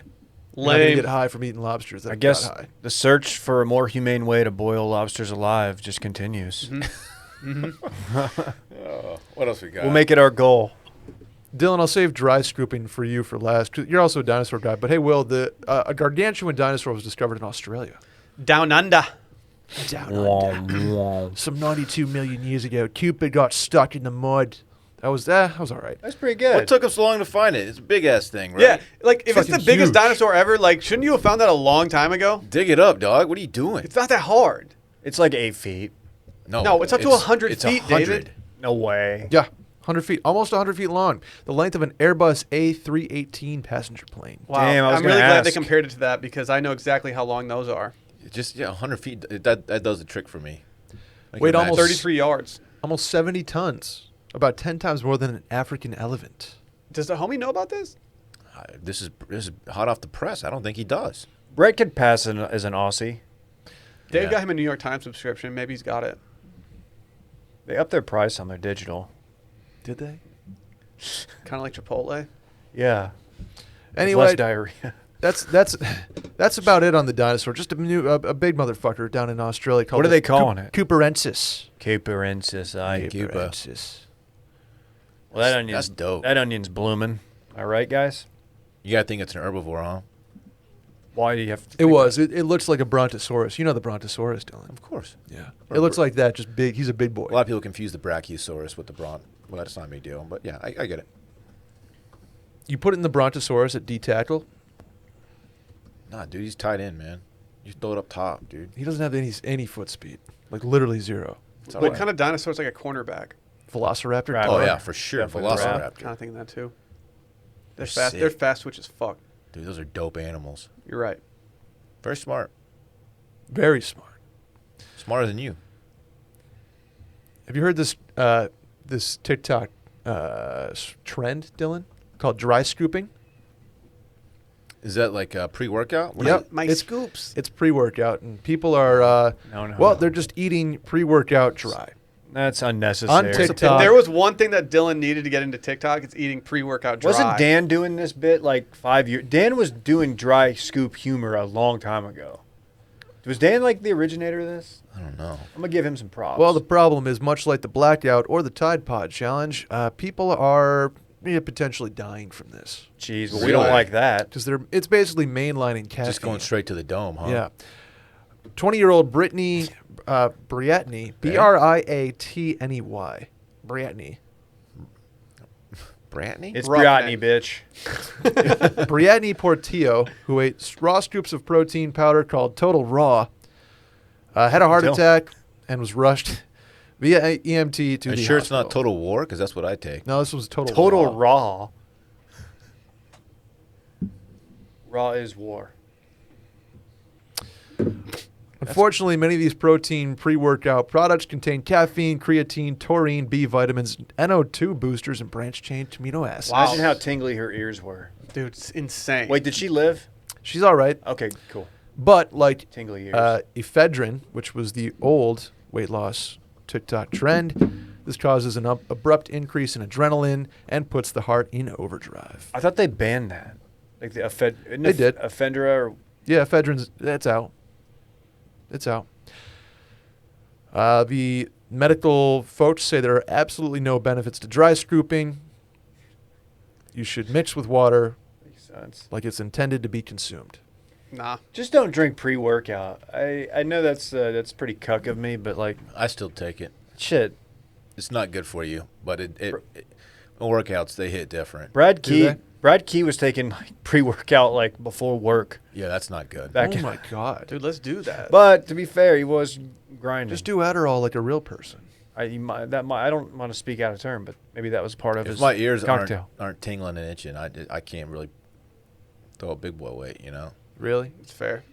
You're not gonna Lame. get high from eating lobsters. That I guess got high. the search for a more humane way to boil lobsters alive just continues. Oh, what else we got? We'll make it our goal. Dylan, I'll save dry scooping for you for last. 'Cause you're also a dinosaur guy. But hey, Will, a gargantuan dinosaur was discovered in Australia. Down under. Down under. Some 92 million years ago, Cupid got stuck in the mud. That was all right. That's pretty good. What took him so long to find it? It's a big ass thing, right? Yeah, like if it's the Fucking biggest huge. dinosaur ever, like shouldn't you have found that a long time ago? Dig it up, dog. What are you doing? It's not that hard. It's like 8 feet. No, it's up to 100 it's feet, 100. David. No way. Yeah, 100 feet, almost 100 feet long. The length of an Airbus A318 passenger plane. Wow, Damn, I was I'm really gonna glad they ask. compared it to that because I know exactly how long those are. Just 100 feet. That does the trick for me. I can Wait, imagine. almost 33 yards. Almost 70 tons. About 10 times more than an African elephant. Does the homie know about this? This is hot off the press. I don't think he does. Brett could pass as an Aussie. Dave Yeah. got him a New York Times subscription. Maybe he's got it. They upped their price on their digital. Did they? Kind of like Chipotle. Yeah. Anyway, Less diarrhea. that's about it on the dinosaur. Just a big motherfucker down in Australia called. What are they calling it? Cooperensis. Caperensis. Cupa. Cooperensis. Well, that onion's That's dope. That onion's blooming. All right, guys. You gotta think it's an herbivore, huh? Why do you have to? It think was. It looks like a brontosaurus. You know the brontosaurus, Dylan. Of course. Yeah. It looks like that. Just big. He's a big boy. A lot of people confuse the brachiosaurus with the bron. Well, that's not a big deal, but yeah, I get it. You put it in the brontosaurus at D tackle. Nah, dude, he's tied in, man. You throw it up top, dude. He doesn't have any foot speed. Like literally zero. It's all What right. kind of dinosaur is like a cornerback? Velociraptor. Right. Oh dog. yeah, for sure. Definitely Velociraptor. Kind of thinking that too. They're They're fast. sick. They're fast, which is fuck. Dude, those are dope animals. You're right. Very smart. Very smart. Smarter than you. Have you heard this this TikTok trend, Dylan, called dry scooping? Is that like a pre-workout? What is Yep. it? My It's- scoops. It's pre-workout, and people are No. well, they're just eating pre-workout dry. That's unnecessary. On If TikTok. there was one thing that Dylan needed to get into TikTok, it's eating pre-workout dry. Wasn't Dan doing this bit like 5 years? Dan was doing dry scoop humor a long time ago. Was Dan like the originator of this? I don't know. I'm gonna give him some props. Well, the problem is, much like the blackout or the Tide Pod challenge, people are potentially dying from this jeez, well, we don't Really? like that. because it's basically mainlining caffeine. Just going straight to the dome, huh? Yeah. 20-year-old Brittany Briatney, Briatney, Briatney. Brantney? It's Roughneck. Briatney, bitch. Briatney Portillo, who ate raw scoops of protein powder called Total Raw, had a heart Still. attack and was rushed via EMT to Are the you sure it's not hospital. Total War? Because that's what I take. No, this was Total Total Raw. raw. Raw is war. Unfortunately, many of these protein pre-workout products contain caffeine, creatine, taurine, B vitamins, NO2 boosters, and branched-chain amino acids. Wow. Imagine how tingly her ears were. Dude, it's insane. Wait, did she live? She's all right, Okay, cool. but like Tingly ears. ephedrine, which was the old weight loss TikTok trend, this causes an abrupt increase in adrenaline and puts the heart in overdrive. I thought they banned that. Like the They did. Ephedra or Yeah, ephedrine's that's out. It's out. The medical folks say there are absolutely no benefits to dry scooping. You should mix with water Makes sense. like it's intended to be consumed. Nah. Just don't drink pre-workout. I know that's pretty cuck of me, but like I still take it. shit. It's not good for you, but workouts, they hit different. Brad Do Key they? Brad Key was taking like pre-workout like before work. Yeah, that's not good. Back Oh in- my god! Dude, let's do that. But to be fair, he was grinding. Just do Adderall like a real person. I don't want to speak out of turn, but maybe that was part of If his my ears cocktail. aren't tingling and itching, I can't really throw a big boy weight, you know? Really? It's fair.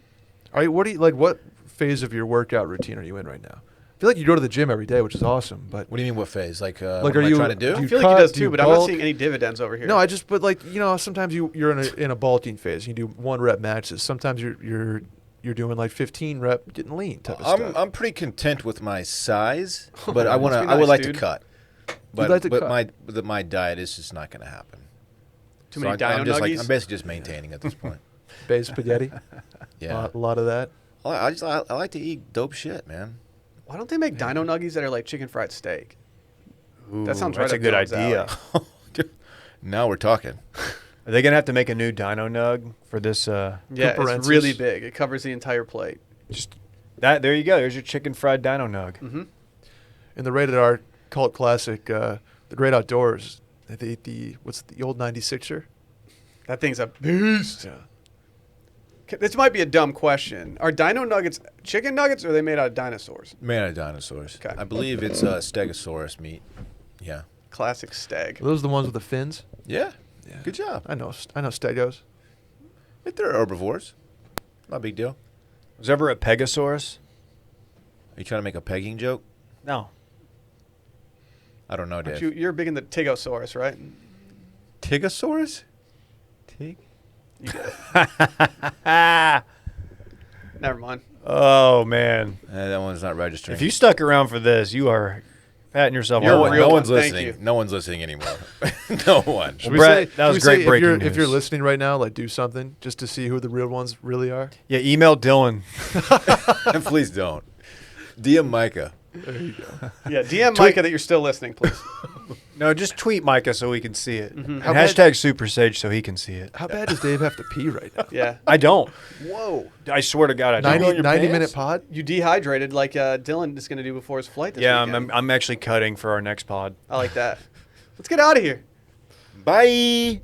All right. What do you like? What phase of your workout routine are you in right now? I feel like you go to the gym every day, which is awesome. But What do you mean what phase? Like Like, what are am you- I trying to do? do I you feel like he cut? does Do you too, but I'm not bulk? seeing any dividends over here. no, but like sometimes you're in a bulking phase. You do 1 rep matches. Sometimes you're doing like 15 rep getting lean type of stuff. I'm pretty content with my size, but Must be I would nice, like dude. to cut. You'd But like to cut. my diet is just not going to happen. Too many I'm dino just nuggies. I'm basically just maintaining at this point. Base spaghetti. Yeah. A lot of that. I like to eat dope shit, man. Why don't they make dino nuggies that are like chicken fried steak? That sounds that's right a up good Dylan's idea. alley. Now we're talking. Are they gonna have to make a new Dino Nug for this? Yeah, it's Cooperensis. really big. It covers the entire plate. Just that. There you go. There's your chicken fried Dino Nug. Mm-hmm. In the rated R cult classic, The Great Outdoors, they ate the old 96er? That thing's a beast. Yeah. This might be a dumb question. Are dino nuggets chicken nuggets or are they made out of dinosaurs? Made out of dinosaurs. Okay. I believe it's Stegosaurus meat. Yeah. Classic stag. Are those the ones with the fins? Yeah. Yeah. Good job. I know Stegos. But they're herbivores. Not a big deal. Was there ever a Pegasaurus? Are you trying to make a pegging joke? No. I don't know, Aren't Dave. you're big in the Tegosaurus, right? Tigosaurus? You get it. Never mind. Oh man! That one's not registering. If you stuck around for this, you are patting yourself You're on a the back. real no one. one's Thank listening. you. No one's listening anymore. No one. Should Well, we Brett, say- that was should we great say breaking if you're news. listening right now, like do something just to see who the real ones really are. Yeah, email Dylan. Please don't. DM Micah. There you go. Yeah, DM Micah that you're still listening, please. No, just tweet Micah so we can see it. And How bad- hashtag Super Sage so he can see it. How bad does Dave have to pee right now? Yeah. I don't. Whoa. I swear to God, I don't. 90, 90-minute pod? You dehydrated like Dylan is going to do before his flight this Yeah, weekend. I'm actually cutting for our next pod. I like that. Let's get out of here. Bye.